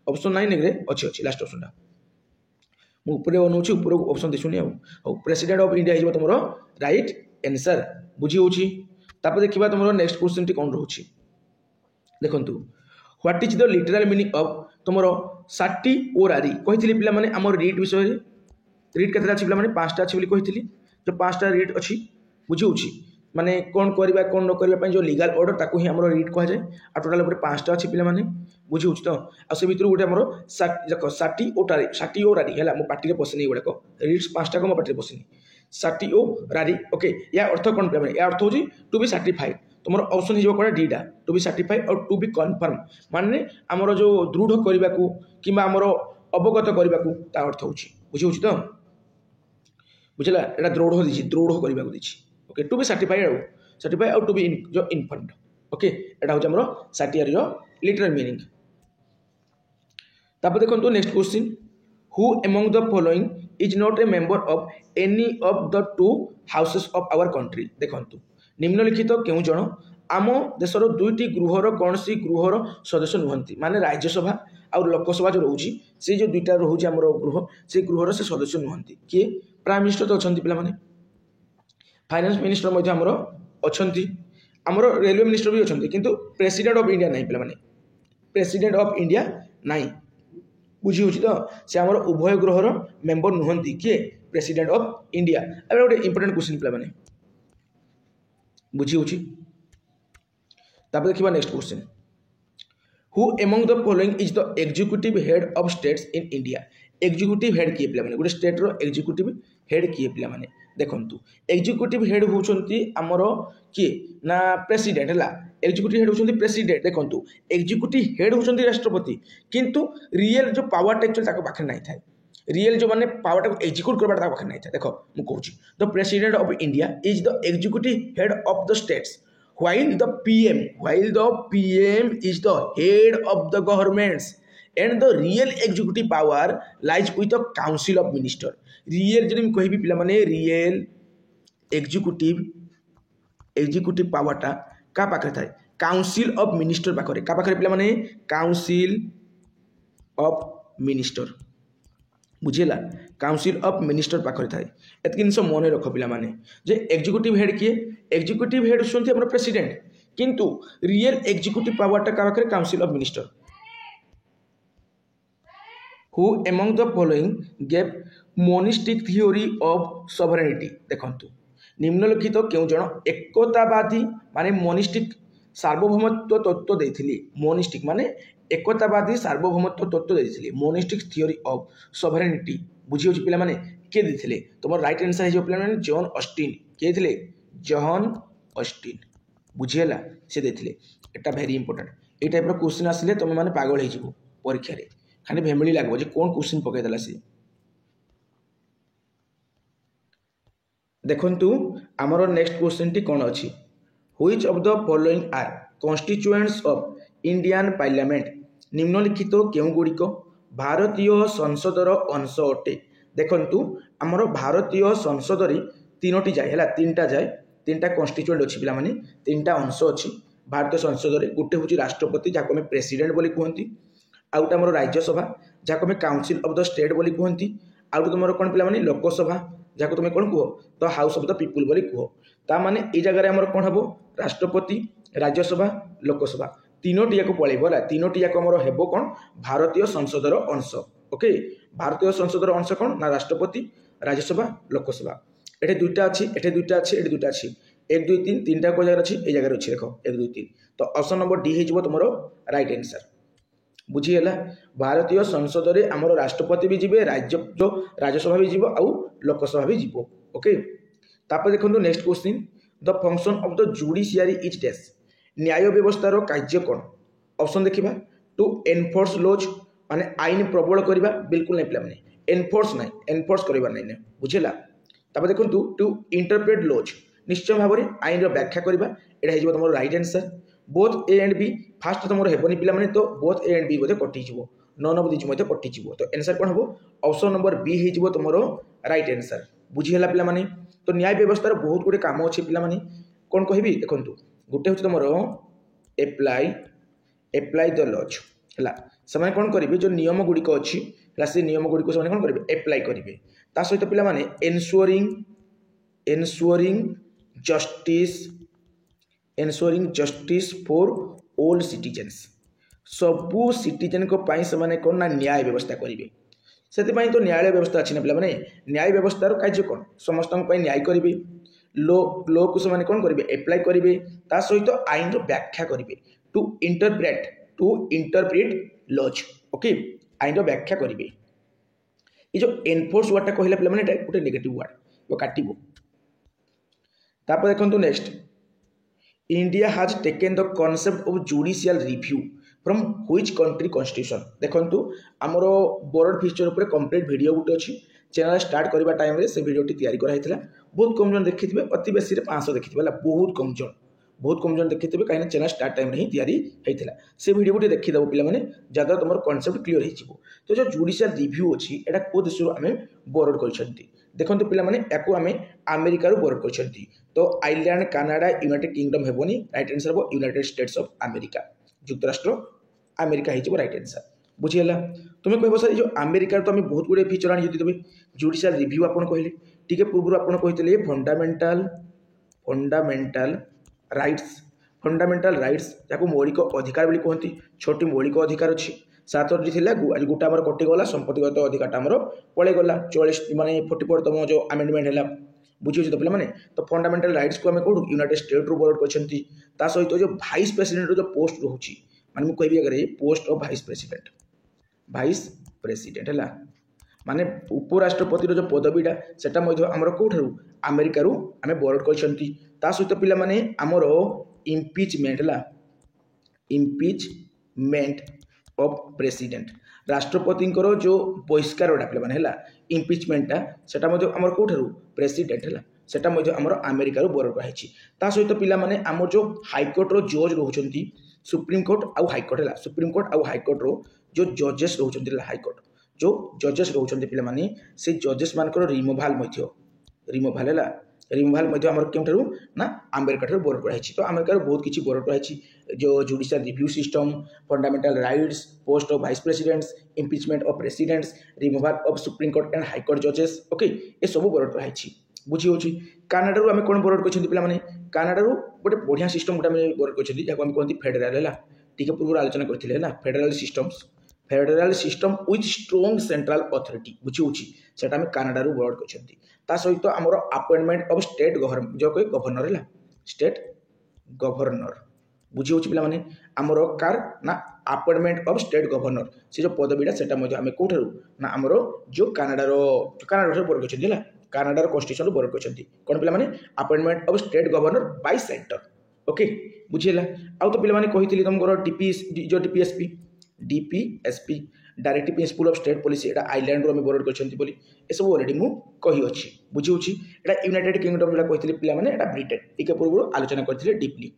ऑप्शन 9 अच्छी लास्ट ऑप्शन मुझे बनाऊँ ऊपर ऑप्शन दिशुनी प्रेसिडेंट ऑफ इंडिया हो तुम राइट आंसर बुझी हो देखा तुम नेक्स्ट क्वेश्चन टी कौन रोचे देखो what is the literal meaning of तुम साटी ओरारी कही पे आम रीड विषय रीड के अच्छी पे 5टा अच्छी कही जो 5टा रीड अच्छी बुझी हो माने कौन करवा कौन न करने जो लीगल ऑर्डर ताकू ही आमर रीड कहुए आ टोटाल 5टा अच्छी पे बुझी हो तो आ भर गोटे आमर देख साटी ओरारी है मो पार्टी पसनी गुड़ाक रीड्स 5टा को मो पार्टी पसनी साटी ओ रारी ओके या अर्थ कौन पे या अर्थ हूँ टू बी सर्टिफाइड तुम ऑप्शन हो कौन डीटा टू बी सर्टिफाइड और टू बी कन्फर्म माने आमर जो दृढ़ करने को कि आमर अवगत करने को अर्थ हो बुझी हो तो बुझला यहाँ दृढ़ करने को देती ओके टू बी सर्टिफाइड और टू बी जो इनफर्मड ओके यहाँ हूँ आम साटियर लिटरल मीनिंग तापर देखो next question who among the following is not a member of any of the 2 houses of our country देखो निम्नलिखित क्यों जन आम देशर 2टी गृहर कौन सी गृहर सदस्य नुहति माने राज्यसभा और लोकसभा जो रोचे से जो 2टा रोचे आम गृह से गृहर से सदस्य नुहति किए प्राइम मिनिस्टर तो अच्छा पे फाइनेंस मिनिस्टर आमर अच्छा आमर रेलवे मिनिस्टर भी अच्छा किंतु प्रेसिडेंट ऑफ इंडिया नहीं पे प्रेसिडेंट ऑफ इंडिया नहीं बुझी हो तो से आमर उभय गृहर मेंबर नुहति किए प्रेसिडेंट ऑफ इंडिया अब गोटे इंपोर्टेंट क्वेश्चन पे बुझी हो देखा next question who among the following is the executive head of states in India executive head किए पे गोटे स्टेट रो एग्जीक्यूटिव हेड किए पे देखु एग्जीक्यूटिव हेड होती आमर किए ना प्रेसिडेंट है एग्जीक्यूटिव हेड होती प्रेसिडेंट देखु एग्जीक्यूटिव हेड होती राष्ट्रपति किंतु रियल जो पावर एक्चुअली पाखे नहीं थाए रियल जो माने पावर को एग्जीक्यूट करबाटा पाखे नहीं था देखो मु कहूची the president of India is the executive head of the states while the PM is the head of the governments and the real executive power lies with the council of minister real जब कहबी पिला माने real executive power टा का पाखे थाए council of minister पाखरे का पाखरे पिला माने काउंसिल ऑफ मिनिस्टर बुझेला काउंसिल ऑफ मिनिस्टर पाखरे थाए एत जिनस मन रख पिला माने जे एग्जीक्यूटिव हेड किए एग्जीक्यूटिव हेड सुनते हमर प्रेसिडेंट किंतु रियल एग्जीक्यूटिव पावर टा का पाखरे council of minister who among the following gave monistic theory of sovereignty देखंतु निम्नलिखित क्यों जन एकतावादी माने मोनिस्टिक सार्वभौमत्व तत्व देथिले मोनिस्टिक माने एकतावादी सार्वभौमत्व तत्व देथिले मोनिस्टिक थियोरी ऑफ सॉवरेनिटी बुझी होची पिला माने के देथिले तुम राइट आंसर हे पिला माने जॉन ऑस्टिन के देथिले जॉन ऑस्टिन बुझिएला से देथिले एटा वेरी इंपोर्टेंट ए टाइप रो क्वेश्चन आसिले तुम माने पागल हे जिवो परीक्षा रे खाली भेमिली लागबो जे कोन क्वेश्चन पकै देला से देखंतु हमरो नेक्स्ट क्वेश्चन टी कोन अछि which of the following are constituents of Indian parliament निम्नलिखित केउ गुड़िक भारतीय संसदर अंश अटे देखंतु हमरो भारतीय संसद रे तीनोटी जाय हला तीनटा कॉन्स्टिट्यूएंट अछि पिला माने तीनटा अंश अछि भारतीय संसद रे गुटे होची राष्ट्रपति जाको में प्रेसिडेंट बोली कहंती आउटा हमरो राज्यसभा जाको में काउंसिल ऑफ द स्टेट बोली कहंती आउटा तुमरो कोन पिला माने लोकसभा जाको तुम कौन कह तो हाउस ऑफ द पीपुल बोली कह ता माने ए जगह आमर कौन हम राष्ट्रपति राज्यसभा लोकसभा तीनोटी याक पलैबला तीनोटी याक आमर हेबो कौन भारतीय संसदर अंश ओके भारतीय संसदर अंश कौन ना राष्ट्रपति राज्यसभा लोकसभा एटे दुईटा अच्छी एटे दुईटा अच्छी एटे दुईटा अच्छी 1 2 3 तीनटा को जगह अच्छी ए जगह अच्छी देखो 1 2 3 तो ऑप्शन नंबर डी हो तुम राइट आंसर बुझीगला भारतीय संसद रे आमर राष्ट्रपति भी जीवे राज्यसभा भी जीव आउ लोकसभा भी जीव ओके तापर देखो next question the function of the judiciary is dash न्याय व्यवस्थार कार्य कौन ऑप्शन देखिबा टू एनफोर्स लॉज माने आईन प्रबल करबा बिल्कुल नहीं पिला माने एनफोर्स करबा नहीं बुझेला तापर देखो टू इंटरप्रेट लॉज निश्चय भाव में आईन रो व्याख्या करबा एटा हे तुम right answer both A and B fast तुम हेबनी पिला माने तो बोथ ए एंड बी बोधे कटि जिवो नन ऑफ दिस मते कटि जिवो तो आंसर कोन हबो ऑप्शन नंबर बी हे जिवो तुमरो राइट आंसर बुझी हला पिला माने तो न्याय व्यवस्था रो बहुत गुडे काम अछि पिला माने कोन कहबी देखंतु गुटे होछ तुमरो एप्लाई द लॉज हला समय कोन करबे जो नियम गुडी को अछि हला से नियम गुडी को समय कोन करबे एप्लाई करबे ता सहित पिला माने ensuring justice for all citizens सबू सिटीजन को पाई से माने कोन ना न्याय व्यवस्था करिवे सेति पाई तो न्याय व्यवस्था अछि ना पिला माने न्याय व्यवस्था रो कार्य कोन समस्त पाई न्याय करिवे लो को से माने कोन करिवे अप्लाई करिवे ता सहित आईन रो व्याख्या करिवे टू इंटरप्रेट लॉज ओके आईन रो व्याख्या करिवे ये जो एनफोर्स वर्ड टा कहला पिला माने एटा गोटे नेगेटिव वर्ड वो काटिबो तापर देखंतु next India has taken the concept of judicial review from which country constitution देखंतु हमरो बोर्ड फीचर ऊपर कंप्लीट वीडियो गुटे अछि चैनल स्टार्ट करबा टाइम रे से वीडियोटी तैयारी करा हितला बहुत कम जन देखिथिबे अति बेसी रे 500 देखिथिबे ला बहुत कम जन देखिथिबे काइना चैनल स्टार्ट टाइम रे ही तैयारी हेतिला से वीडियो गुटे देखि दबो पिला माने ज्यादा तमर कांसेप्ट क्लियर हि जिवो तो जो जुडिशियल रिव्यू अछि एटा को देशरो हमें बोर्ड करछंती देखंतु पिला माने याकू हमें अमेरिका रो बोर्ड करछंती तो आयरलैंड कनाडा यूनाइटेड किंगडम हेबोनी राइट आंसर हो यूनाइटेड स्टेट्स ऑफ अमेरिका युक्तराष्ट्र अमेरिका हिजो राइट आंसर बुझिएला तुम कहबो सर जो अमेरिका तो हमें बहुत गुडे फीचर आनी जति देबे जुडिशियल रिव्यू आपन कहले ठीक है पूर्व आपन कहितले फंडामेंटल राइट्स जाको मौलिक अधिकार बोली कहंती छोटी मौलिक अधिकार अछि सातोटी थिला आज गोटा हमर कटि गला संपत्तिगत अधिकार हमर पळे गला 44 माने 44 तम जो अमेंडमेंट हैला बुझियो तो पिला माने तो फंडामेंटल राइट्स को हमें कोड यूनाइटेड स्टेट रो बोर्ड करछंती ता सहित जो वाइस प्रेसिडेंट रो जो पोस्ट रहउची माने मु कहबी अगर पोस्ट ऑफ वाइस प्रेसिडेंट हैला माने उपराष्ट्रपति रो जो पदवीडा सेटा मध्य हमर कोठरू अमेरिका रो हमें बोर्ड करछंती ता सहित पिला माने हमर इम्पीचमेंट हैला इम्पीचमेंट ऑफ प्रेसिडेंट राष्ट्रपति जो बहिष्कारटा पे इम्पिचमेंटा सेटा आम कौठार प्रेसिडेंट है सेटा आम अमेरिकार बोर्ड कराई सहित पे आम जो हाइकोर्टर जज रोच सुप्रीमकोर्ट आउ हाइकोर्ट है सुप्रीमकोर्ट आउ हाइकोर्टर जो जजेस रोच हाइकोर्ट जो जजेस रोच पे से जजेस मान रिमूवाल रिमूवाल है रिमूवाल आम क्यों ना अमेरिका बोर्ड कराई तो अमेरिकार बहुत किसी बोर्ड कराई जो judicial review system fundamental rights post of vice presidents impeachment of presidents removal of supreme court and high court जजेस ओके ये सब बोर्ड कराई बुझी हो कानाडारू आम कौन बोर्ड कर पे कानाडारू गोटे बढ़िया सिस्टम गोटे बोर्ड कर कहते फेडराल है टी पूर्व आलोचना करते federal system with strong central authority बुझी से कानाडारू बोर्ड कर सहित आम अपॉइंटमेंट ऑफ स्टेट गवर्नमेंट जो कहे गवर्नर है स्टेट गवर्नर बुझी पे आमर कार ना अपॉइंटमेंट ऑफ स्टेट गवर्नर से जो पदवीटा से आम कौठार ना आमर जो कानाडा बोर्ड कर कानाडार कन्स्टिट्यूशन बोर्ड कर कौन पे appointment of state governor by centre okay बुझेगा आउ तो पे कही तुमको जो DPSP directive principle of state policy एटा आइलैंड रो बोर्ड कर ये सब ऑलरेडी मु कही अच्छी बुझी एटा यूनाइटेड किंगडम जो कही पे एटा ब्रिटेन टी पूर्व आलोचना करते डीपली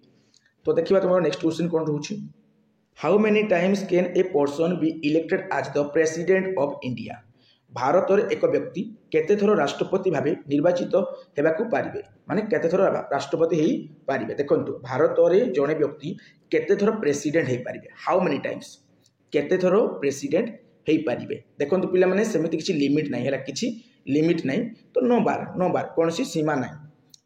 तो देखिए तुम नेक्स्ट क्वेश्चन कौन रोचे how many times can a person be elected as the president of India Bharat एक व्यक्ति केते थर राष्ट्रपति भाव निर्वाचित होगाकू पारे माने केते थर राष्ट्रपति हो पारे देखो भारत में जड़े व्यक्ति केते थर प्रेसिडेंट हो पारे हाउ मेनी टाइम्स केते थर प्रेसिडेंट हो पारे देखो पे सेमती किसी लिमिट ना है किसी लिमिट ना तो नो बार कौन सी सीमा ना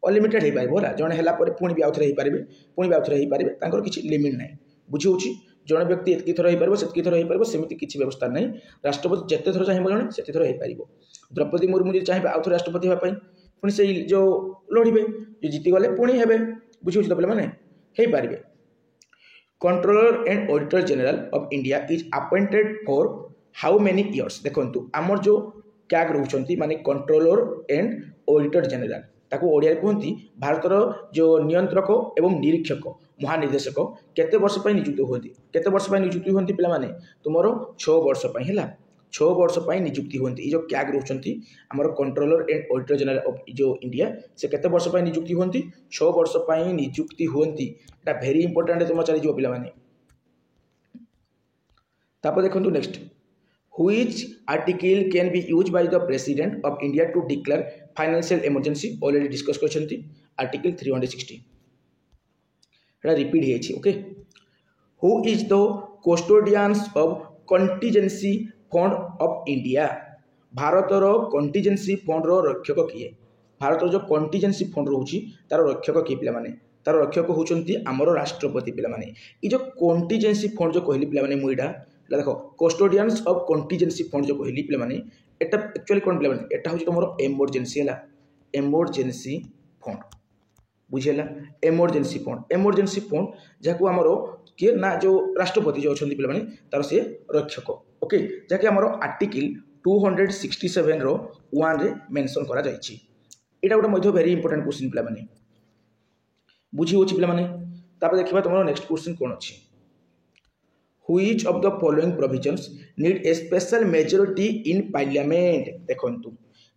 अनलिमिटेड हो पारे जड़े है पुणी भी आउ थे पुणी भी आउ थे हो किसी लिमिट ना बुझी जड़े व्यक्ति एतकी थर हो से थर हो सेमती किसी व्यवस्था ना राष्ट्रपति जिते थर चाहिए जड़े से थर हो पार द्रौपदी मुर्मू जी चाहिए आउ थे राष्ट्रपति होगापी पुणी से जो लड़े जो जीतीगले पुणी हे बुझे तो पे हो पारे controller and auditor general of India is appointed for how many years देखो आमर जो कैग रोचे माने कंट्रोलर एंड ऑडिटर जनरल ताको ओडिया कहती भारतर जो नियंत्रक एवं निरीक्षक महानिर्देशक केते वर्ष नियुक्त होती केते वर्ष नियुक्त होती पे तुमर 6 वर्ष है 6 वर्ष नियुक्ति होती जो कैग रोचे आमर controller and auditor general of जो इंडिया से केते वर्ष नियुक्ति होती 6 वर्ष नियुक्ति होती एटा वेरी इंपोर्टेंट तुम चलीज पे देखो next Which article can be used by the President of India to declare financial emergency? Already discussed करछंती Article 360. एटा रिपीट हेछि okay. Who is the custodians of contingency fund of India? भारतर contingency fund रो रक्षक किए? भारतर जो contingency fund रोछि तार रक्षक किए पिला माने तार रक्षक होचंती हमरो राष्ट्रपति पिला माने. ई जो contingency fund जो कहली पिला माने मुइडा देखो कस्टोडियंस ऑफ कंटीजेंसी फंड जो कहली पे एटा एक्चुअली कौन पे एटा हूँ तुम एमरजेंसी है एमरजेंसी फंड बुझेगा एमरजेंसी फंड जहाँ आमर किए ना जो राष्ट्रपति जो अच्छा पे तार से रक्षक ओके जहाँकि आमर आर्टिकल 267 रो 1 रे मेंशन करा जायछि एटा गोटे वेरी इंपोर्टेंट क्वेश्चन पे बुझी हो पे देखा तुम नेक्स्ट क्वेश्चन कौन अच्छी Which of the following provisions need a special majority in parliament? देखंतु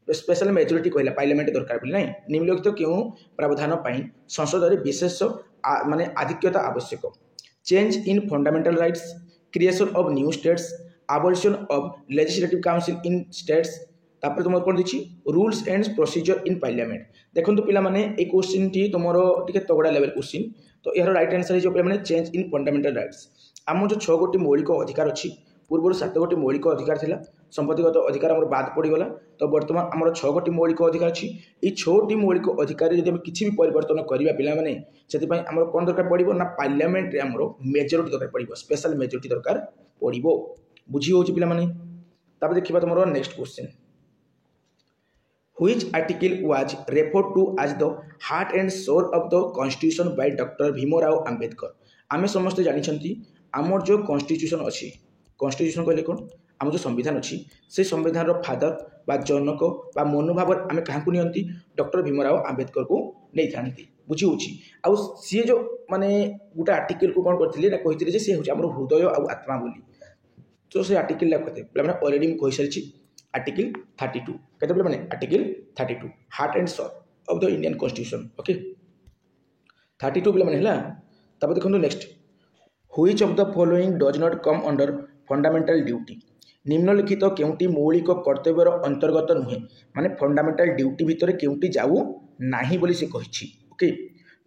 स्पेशल मेजोरिटी कहला पार्लियामेंट दरकार बोली नहीं निम्नलिखित क्यों प्रावधान पाई संसद रे विशेष माने आधिक्यता आवश्यक change in fundamental rights creation of new states abolition of legislative council in states तापर तुम कौन देखी rules and procedure in parliament देखो पिला माने ए क्वेश्चन टी तुमरो टिके तगड़ा लेवल क्वेश्चन तो यार राइट आंसर जो पिला माने चेंज इन फंडामेंटल राइट्स आम जो 6 गोटी मौलिक अधिकार अच्छी पूर्व 7 गोटी मौलिक अधिकार थिला संपत्तिगत अधिकार आम बाद पड़गला तो बर्तमान आम 6 गोटी मौलिक अधिकार अच्छी ये 6टी मौलिक अधिकार जब किसी भी परिवर्तन करवा पिलाने से आम कौन दरकार पड़ो ना पार्लियामेंट आम मेजोरिटी दरकार पड़ो स्पेशल मेजोरिटी दरकार पड़ो बुझी हो पाने देखा तुम next question Which article was referred to as the heart and soul of the constitution by Dr. Bhimrao Ambedkar? आमे समस्त जानी आमर जो कॉन्स्टिट्यूशन अच्छी कॉन्स्टिट्यूशन कहले कौन आम जो संविधान अच्छी से संविधान फादर बा जनक बा मनोभाव आम क्या नियंती डॉक्टर भीमराव आंबेडकर को नहीं था बुझी हो सी जो माने गोटे आर्टिकल को कौन करते कही सी हूँ आम हृदय आउ आत्मा बोली तो से आर्टिकल कहते पे अलरेडी मुझे सारी आर्टिकल 32 कहते पे article 32 heart and soul of the Indian constitution okay 32 पे तब देखो next which of the following does not come under fundamental duty निम्नलिखित केउंटी मौलिक कर्तव्यर अंतर्गत नुहे माने फंडामेंटल ड्यूटी भितर केउंटी जाऊ नाही बोली से कहिछि okay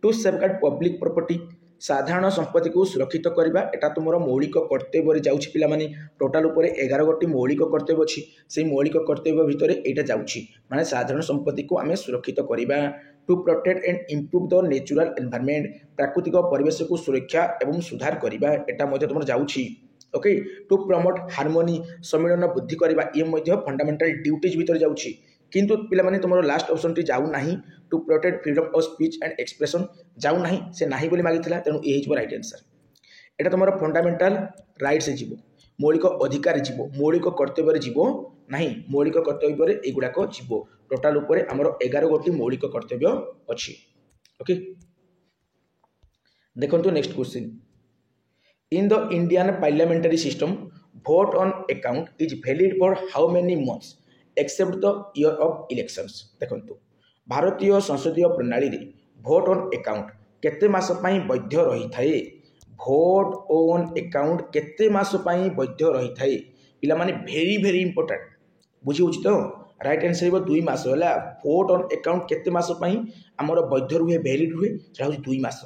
to safeguard public property साधारण संपत्ति को सुरक्षित करवा एटा तुमर मौलिक कर्तव्य जाउछि पिला माने टोटाल ऊपर 11 गोटी मौलिक कर्तव्य अछि से मौलिक कर्तव्य भितर एटा जाउछि माने साधारण संपत्ति को आमे सुरक्षित करवा to protect and improve the natural environment प्राकृतिक परिवेश को सुरक्षा एवं सुधार करवा एटा मध्ये तुमर जाउछि ओके टू प्रमोट हार्मोनी सम्मिलन बुद्धि करवा ये मध्ये फंडामेंटल ड्यूटीज भितर जाउछि किंतु पिला माने तुमर लास्ट ऑप्शन टी जाउ नाही to protect freedom of speech and expression जाउ नाही से नाही बोली मागिथिला तेनु एही हिज राइट आंसर एटा तुमर फंडामेंटल राइट से जीवो मौलिक अधिकार जीवो मौलिक कर्तव्य जीवो नाही मौलिक कर्तव्य एगुडा को जीवो टोटाल ऊपर हमर 11 गोटी मौलिक कर्तव्य अछि ओके देखंतु next question in the Indian parliamentary system vote on account is valid for how many months except the year of elections देखंतु भारतीय संसदीय प्रणाली रे vote on account केते मास पई वैध रही थाए vote on account केते मास पई वैध रही थाए पिला माने वेरी इंपोर्टेंट बुझी होछि तो राइट आंसर हेबो 2 मास होला vote on account केते मास पई हमर वैध रुहे वैलिड रुहे सेटा होछि 2 मास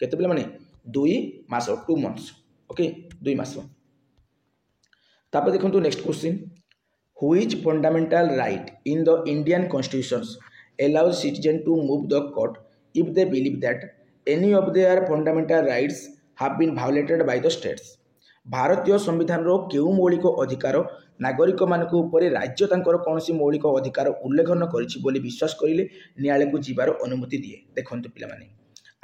केते पिला माने 2 मास 2 मंथ्स ओके 2 मास तापर देखंतु next question which fundamental right in the Indian constitutions allows citizen to move the court if they believe that any of their fundamental rights have been violated by the states भारतीय संविधान रो केउ मौलिक अधिकार नागरिक मानक ऊपर राज्य तांकर कोनसी मौलिक अधिकार उल्लेखन करिछि बोली विश्वास करिले न्यायालय को जीवार अनुमति दिए देखंतु पिला माने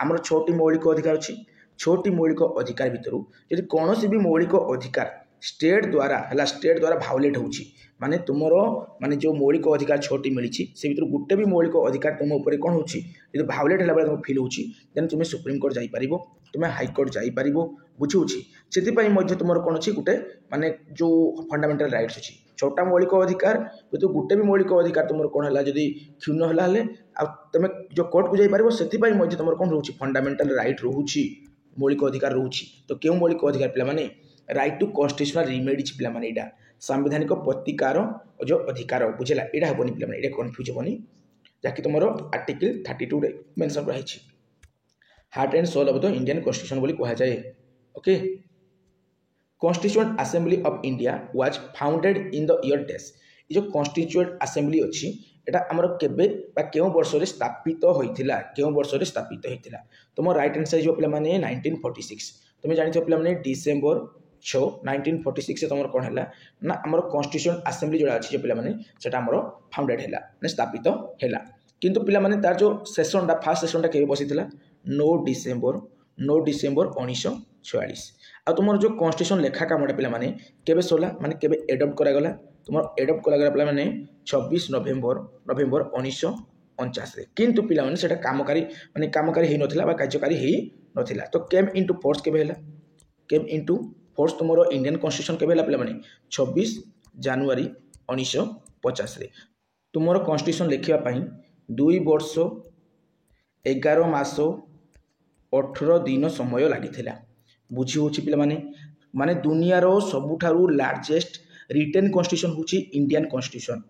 हमर छोटी मौलिक अधिकार अछि छोटी मौलिक अधिकार भितरु यदि कोनसी भी मौलिक अधिकार स्टेट द्वारा भायोलेट होछि माने तुमरो माने जो मौलिक अधिकार छोटी मिली से भीतर गुटे भी मौलिक अधिकार तुम ऊपर कौन होछि यदि भायोलेट हला बेले तुम फील होछि देन तुम सुप्रीम कोर्ट जाई परिबो तुम हाई कोर्ट जाई परिबो बुझी होछि सेति पई मध्य तुमरो कोन अछि गुटे माने जो फंडामेंटल राइट्स अछि छोटा मौलिक अधिकार तो गुटे भी मौलिक अधिकार तुमरो कोन हला यदि क्षुण्ण हला हले आ तुम जो कोर्ट को जाई परिबो सेति पई मध्य तुमरो कोन रहउछि फंडामेंटल राइट रहउछि मौलिक अधिकार रहउछि तो केउ मौलिक अधिकार पिला माने राइट टू कॉन्स्टिट्यूशनल रिमेडीज पिला माने एटा संवैधानिक प्रतिकार जो अधिकार बुझेला एटा हबनी पिला माने एटा कंफ्यूज हबनी जाकि तुमरो आर्टिकल 32 रे मेंशन रहिछि heart and soul of the Indian constitution बोली कहा जाए okay constituent assembly of India was founded in the year डेस जो कॉन्स्टिट्यूएंट असेंबली अछि एटा हमर केबे बा केउ वर्ष रे स्थापित होइथिला केउ वर्ष रे स्थापित होइथिला तुम राइट आंसर जो पिला माने 1946 तुम जानिथो पिला माने डिसेंबर 6 1946 से तुमर कोन हैला ना हमर कॉन्स्टिट्यूशन असेंबली जोड़ा अछि जे पिला माने सेटा हमर फाउंडेड हैला ने स्थापित हैला किंतु पिला माने तार जो सेशन दा फर्स्ट सेशन दा केबे बसिथिला 9 डिसेंबर 1946 आ तुमर जो कॉन्स्टिट्यूशन लेखा कामडा पिला माने केबे सोला माने केबे एडॉप्ट करा गला तुमर एडॉप्ट करा गला पिला माने 26 नवेम्बर 1949 रे किंतु पिला माने सेटा कामकारी हे नथिला बा कार्यकारी हे नथिला तो केम इनटू फोर्स केबे हैला केम इनटू फोर्स तुमरो इंडियन कॉन्स्टिट्यूशन केबे हैला पिला माने 26 जनवरी 1950 रे तुमरो कॉन्स्टिट्यूशन लेखिबा पई 2 वर्ष 11 मास 18 दिन समय लागिथिला बुझी होछि पिला माने दुनिया रो सबुठारु लार्जेस्ट रिटेन कॉन्स्टिट्यूशन होछि इंडियन कॉन्स्टिट्यूशन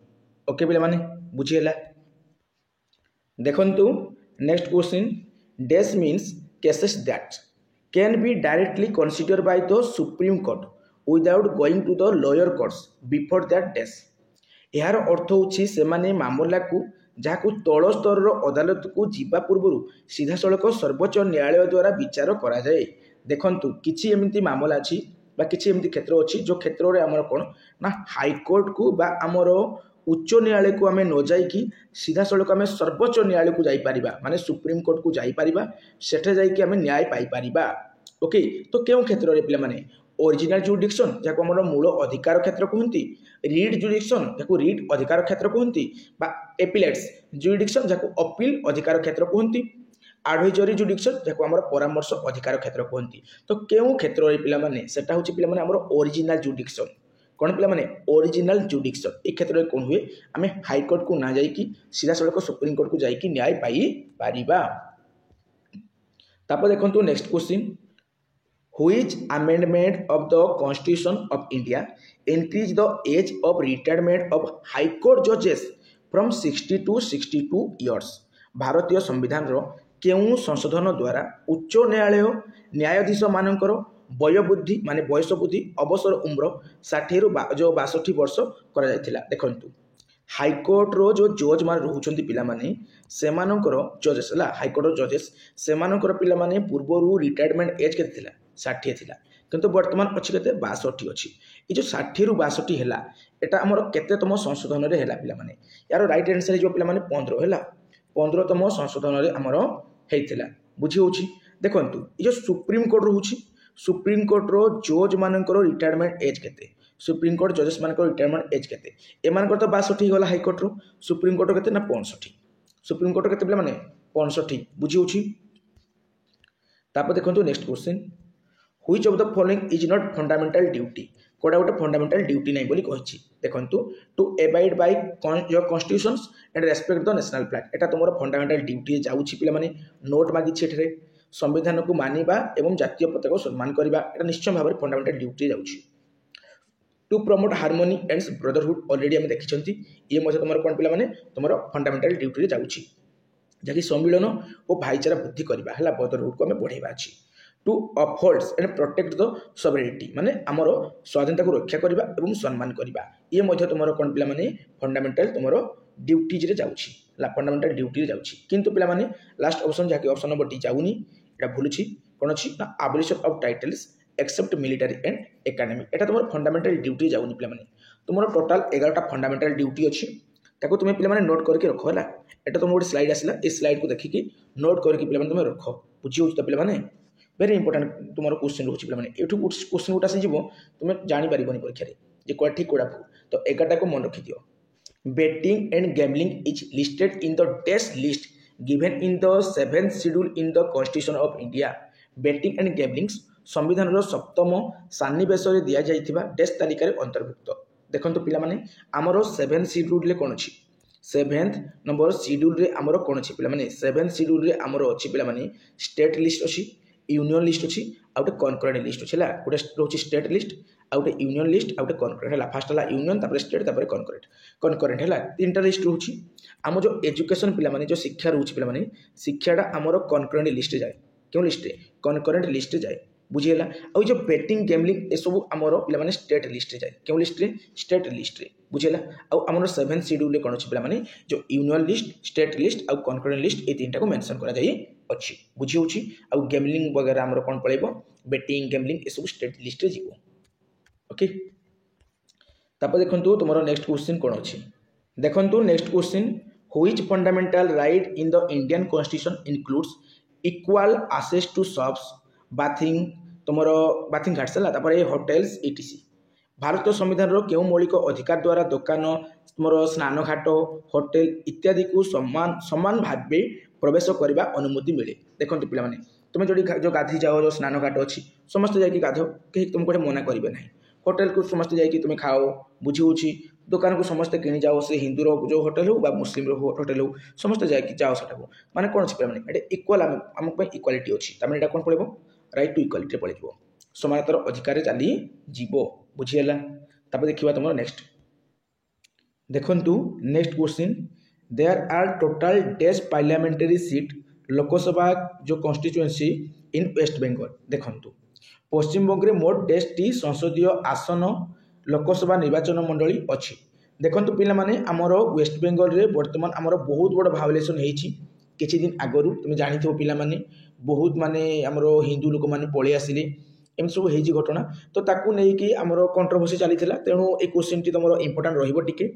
ओके पिला माने बुझी हैला देखंतु नेक्स्ट क्वेश्चन डेस means cases that can be directly considered by the Supreme Court without going to the lower courts before that days यार अर्थ होछि से माने मामला को जाकु तळ स्तर रो अदालत को जीवा पूर्व सीधा सड़क सर्वोच्च न्यायालय द्वारा विचार करा जाए देखंतु किछि एमिति मामला अछि बा किछि एमिति क्षेत्र अछि जो क्षेत्र रे हमर कोन ना हाई कोर्ट को बा हमर उच्च न्यायालय को आमे न जाई कि सीधा सड़क आमे सर्वोच्च न्यायालय को जाई परिबा माने सुप्रीम कोर्ट को जाई परिबा सेठे जाई कि आमे न्याय पाई परिबा ओके तो केउ क्षेत्र रे पिला माने ओरिजिनल जुरिडिक्शन जाको हमर मूल अधिकार क्षेत्र कहंती रीड जुरिडिक्शन जाको रीड अधिकार क्षेत्र कहंती बा एपिलेट्स जुरिडिक्शन जाको अपील अधिकार क्षेत्र कहंती एडवाइजरी जुडिक्शन जहाँ आम परामर्श अधिकार क्षेत्र कहती। तो क्यों क्षेत्र पे सेटा हूँ पे आम ओरिजिनल जुडिक्शन कौन पे ओरिजिनल जुडिक्शन ये क्षेत्र में कौन हुए आम हाइकोर्ट को ना जाकि सीधा सड़क सुप्रीमकोर्ट को जाकि न्याय पाई पारिबा। तापर देखो next question Which amendment of the Constitution of India increased the age of retirement of High Court judges from 60 to 62 years? भारतीय संविधान रो केउं संशोधन द्वारा उच्च न्यायालय न्यायाधीश मानकर वयोबुद्धि माने बयस बुद्धि अवसर उम्र 60 रु जो 62 वर्ष करा जायतिला। देखंतु हाईकोर्ट रो जो जज मान रहउछंती पिला माने सेमानकर जजेस हला हाईकोर्ट जजेस सेमानकर पिला माने पूर्वरु रिटायरमेंट एज केते थिला 60 थिला किंतु वर्तमान अछि केते 62 अछि। ए जो 60 रु 62 हैला एटा हमर केतेतम संशोधन रे हैला पिला माने यार राइट आंसर जो पिला माने 15 हैला 15तम संशोधन रे हमर हेइथिला बुझी होछि। देखंतु ए जो सुप्रीम कोर्ट रहउछि सुप्रीम कोर्ट रो जज मानकर रिटायरमेंट एज केते सुप्रीम कोर्ट जजेस मानकर रिटायरमेंट एज केते एमानकर तो 62 गला हाई कोर्ट रो सुप्रीम कोर्ट केते ना 65 सुप्रीम कोर्ट केते पिला माने 65 बुझी होछि। तापर देखंतु next question Which of the following is not fundamental duty? कोड़ा गोटे फंडामेंटल ड्यूटी नहीं बोली कहिछि। देखंतु to abide by your constitutions and respect the national flag एटा तुमरो फंडामेंटल ड्यूटी जाउछि पिला माने नोट मागी छेठरे संविधान को मानिबा एवं जातीय पताका को सम्मान करबा एटा निश्चय भाव में फंडामेंटल ड्यूटी जाउछि। To promote harmony and brotherhood already हम देखिछंती ये मजे तुमरो कोन पिला माने तुमरो फंडामेंटल ड्यूटी रे जाउछि जाकि सम्मिलन और भाईचारा वृद्धि करबा हला ब्रदरहुड को हमें बढ़ेबा अछि। To upholds and protect the sovereignty माने आमर स्वाधीनता को रक्षा करबा एवं सम्मान करबा ये मध्य तुमरो कोन पिला माने फंडामेंटल तुमरो ड्यूटीज रे जाउछि ला फंडामेंटल ड्यूटी रे जाउछि किंतु पिला माने लास्ट ऑप्शन जाके ऑप्शन नंबर डी जाउनी एटा भूलुछि कोन अछि ना abolition of titles except military and academic एटा तुमरो फंडामेंटल ड्यूटी जाउनी पिला माने तुमरो टोटल 11टा फंडामेंटल ड्यूटी अछि ताको तुमे पिला माने नोट करके रखो हला एटा तुम गोटे स्लाइड आसला ए स्लाइड को देखिकी नोट करके पिला माने तुमे रखो बुझी होछ त पिला माने वेरी इंपोर्टेंट तुम क्वेश्चन रोचे पे एठू क्वेश्चन गोटा आसीज तुम जापर परीक्षा जे कौन ठीक कौड़ा भूल तो 11टा को मन रखी दियो। Betting and gambling is listed in the test list given in the 7th schedule in the constitution of India. Betting and gambling संविधान सप्तम सान्निवेश दि जाइथिबा टेस्ट तालिका अंतर्भुक्त। देखंतु पिला माने हमरो 7th शेड्यूल रे कोन अछि 7th नंबर शेड्यूल रे हमरो कोन अछि पिला माने 7th शेड्यूल रे हमरो अछि पिला माने स्टेट लिस्ट अछि यूनियन लिस्ट अच्छी आउटे कनकरेंट लिस्ट अच्छे गोटे रोचे स्टेट लिस्ट आउटे यूनियन लिस्ट आउटे कनकरेंट है फास्ट है यूनियन तापर स्टेट तापर कनकरेंट है 3टा लिस्ट रोचे आम जो एजुकेशन पिला जो शिक्षा रोचे पिला शिक्षाटा आमर कनकरेंट लिस्ट जाए क्यों लिस्ट कनकरेंट लिस्ट जाए बुझीगला आ जो बेटिंग गैम्बलिंग ए सब आमर पिला स्टेट लिस्ट जाए क्यों लिस्ट स्टेट लिस्ट बुझीगला आमर 7th शेड्यूल रे कोन अछि पिला जो यूनियन लिस्ट स्टेट लिस्ट आउ कनकरेंट लिस्ट ए 3टा को मेंशन करा जाई अच्छी बुझी होछि आ गैम्बलिंग वगैरह हमर कोन पळेबो बेटिंग गैम्बलिंग ए सब स्टेट लिस्ट रे जीवो ओके। तापर देखंतु तुमरो नेक्स्ट क्वेश्चन कोन अछि देखंतु next question which fundamental right in the Indian constitution includes equal access to shops bathing तुमरो बाथिंग घाट्स ला तापर होटल्स इटीसी। भारतीय संविधान रो केउ मौलिक अधिकार द्वारा दुकान तुमरो स्नान घाट होटल इत्यादि को समान भाव प्रवेश करने अनुमति मिले। देखो पिला तुम जो गाधी जाओ जो स्नान घाट अच्छी समस्त जाकि गाध कहीं तुमको मना करेंगे ना होटेल को समस्त जाकि तुम खाओ बुझी होची दुकान को समस्त किणी जाओ से हिंदूर जो होटेल हो मुस्लिम होटेल हो समस्त जाकि जाओ सेटा माने कौन पे इक्वाल आम इक्वालिटी अच्छी तमें कौन पड़े राइट टू इक्वालिटी पड़े समानतार अधिकार चली जीव बुझीगला। तापर देखिबा तुम नेक्स्ट देखंतु next question there are total days parliamentary seat Lok Sabha जो कॉन्स्टिट्यूएंसी इन वेस्ट बेंगल। देखंतु पश्चिम बंग रे मोट 10टी संसदीय आसन लोकसभा निर्वाचन मंडली अच्छी। देखंतु पिला माने हमर वेस्ट बेंगल रे वर्तमान हमर बहुत बड़ भायोलेशन हेछि किछि दिन आगरु तुम जानिथो पिला माने बहुत माने हमर हिंदू लोक माने पळि आसिले एम सब हेछि घटना तो ताकू नै कि हमर कंट्रोवर्सी चली थिला तेणु ए क्वेश्चन टी तमरो इंपोर्टेंट रहिबो टिके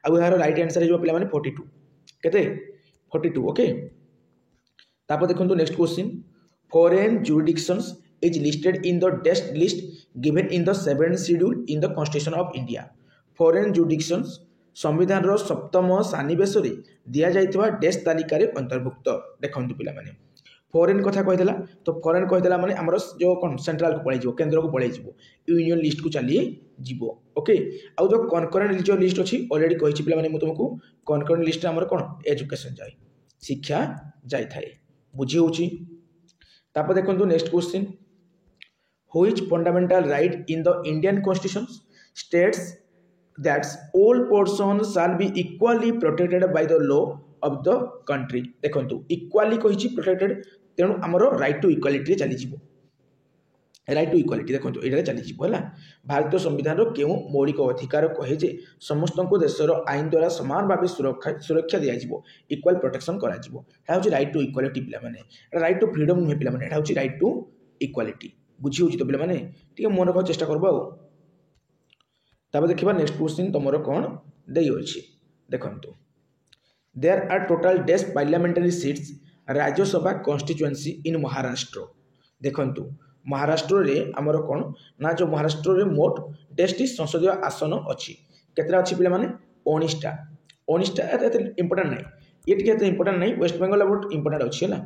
आ यार राइट आंसर जो पिला माने 42 केते 42 ओके। तापर देखंतु next question foreign jurisdictions is listed in the test list given in the 7th schedule in the constitution of India. Foreign jurisdictions संविधान रो सप्तम सान्निवेश रे दिया जाइतबा टेस्ट तालिका रे अंतर्भुक्त। देखंतु पिला माने फॉरेन कथा कहीदेला तो फॉरेन कहीदेला माने आमर जो कौन सेंट्रल को पड़े केंद्र को पड़े यूनियन लिस्ट को चली जीव ओके आउ जो कनकरेंट जो लिस्ट अच्छी अलरेडी कही पे तुमको कनकरेंट लिस्ट आमर कौन एजुकेशन जाए शिक्षा जाए थाए बुझी होची तापर देखो next question which fundamental right in the Indian constitution states that all persons shall be equally protected by the law of the country देखो इक्वाली कही प्रोटेक्टेड तेणु आमर राइट टू इक्वालिटी चली राइट टू इक्वालिटी देखो ये चली है भारतीय संविधान क्यों मौलिक अधिकार कहे जे समस्त देशर आईन द्वारा सामान भाव सुरक्षा दिज्व इक्वाल प्रोटेक्शन करा राइट टू इक्वालिटी पे राइट टू फ्रीडम नुहे पे राइट टू इक्वालिटी बुझी हो तो पे मन रखा चेष्टा करबो तब देखा नेक्स्ट क्वेश्चन तुम कौन देती देखु there are total days parliamentary seats Rajya Sabha constituency in Maharashtra देखु महाराष्ट्र रे आमर कौन ना जो महाराष्ट्र रे मोट 10टी संसदीय आसन अच्छी केतरा अच्छी पे माने 19टा इंपोर्टेंट ना ये टे इंपोर्टेंट ना वेस्ट बेंगल बहुत इंपोर्टेंट अच्छी है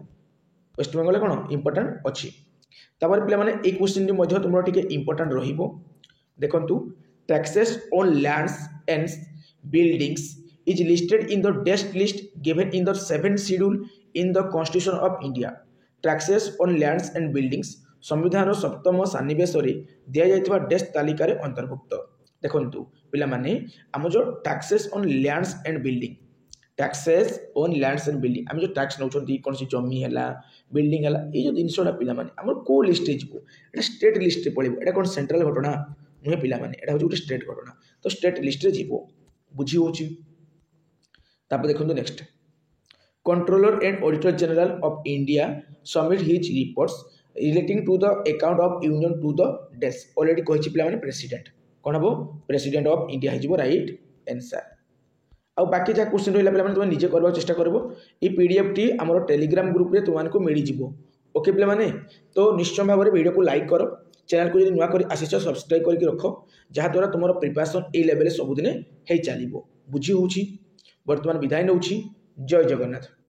वेस्ट बेंगल कौन इंपोर्टेंट अच्छी तापर पे माने एक क्वेश्चन तुम इंपोर्टेंट रहिबो देखंतु taxes on lands and buildings is listed in the desk list given in the 7th schedule in the Constitution of India. Taxes on lands and buildings संविधान सप्तम सन्निवेश दि जाइथिबा डेस्क तालिकार अंतर्भुक्त देखंतु पिला माने हम जो taxes on lands and building taxes on lands and building हम जो tax नौचंती कौन सी जमी है बिल्डिंग है ये जो जिनसटा पिला माने हमर को लिस्ट जीवो एटा स्टेट लिस्ट रे पड़िबो एटा कोन सेंट्रल घटना नुहे पिला माने एटा होची स्टेट घटना तो स्टेट लिस्ट रे जीवो बुझी होची तापर देखंतु next controller and auditor general of India submit his reports relating to the account of union to the desk already कहि पिला माने प्रेसिडेंट कोन हबो प्रेसिडेंट ऑफ इंडिया हिजबो राइट आंसर आ बाकी जा क्वेश्चन रहिला पिला माने तुम निजे करबा चेष्टा करबो ई पीडीएफ टी हमर टेलीग्राम ग्रुप रे तुमान को मिली जिवो ओके पिला माने तो निश्चय भाव में वीडियो को लाइक करो चैनल को जब नुआ कर आसीच सब्सक्राइब करके रख जहाँ द्वारा तुम प्रिपरेशन ए लेवल सबुदिन हो चलो बुझी हो बर्तमान विदाय नौ जय जगन्नाथ।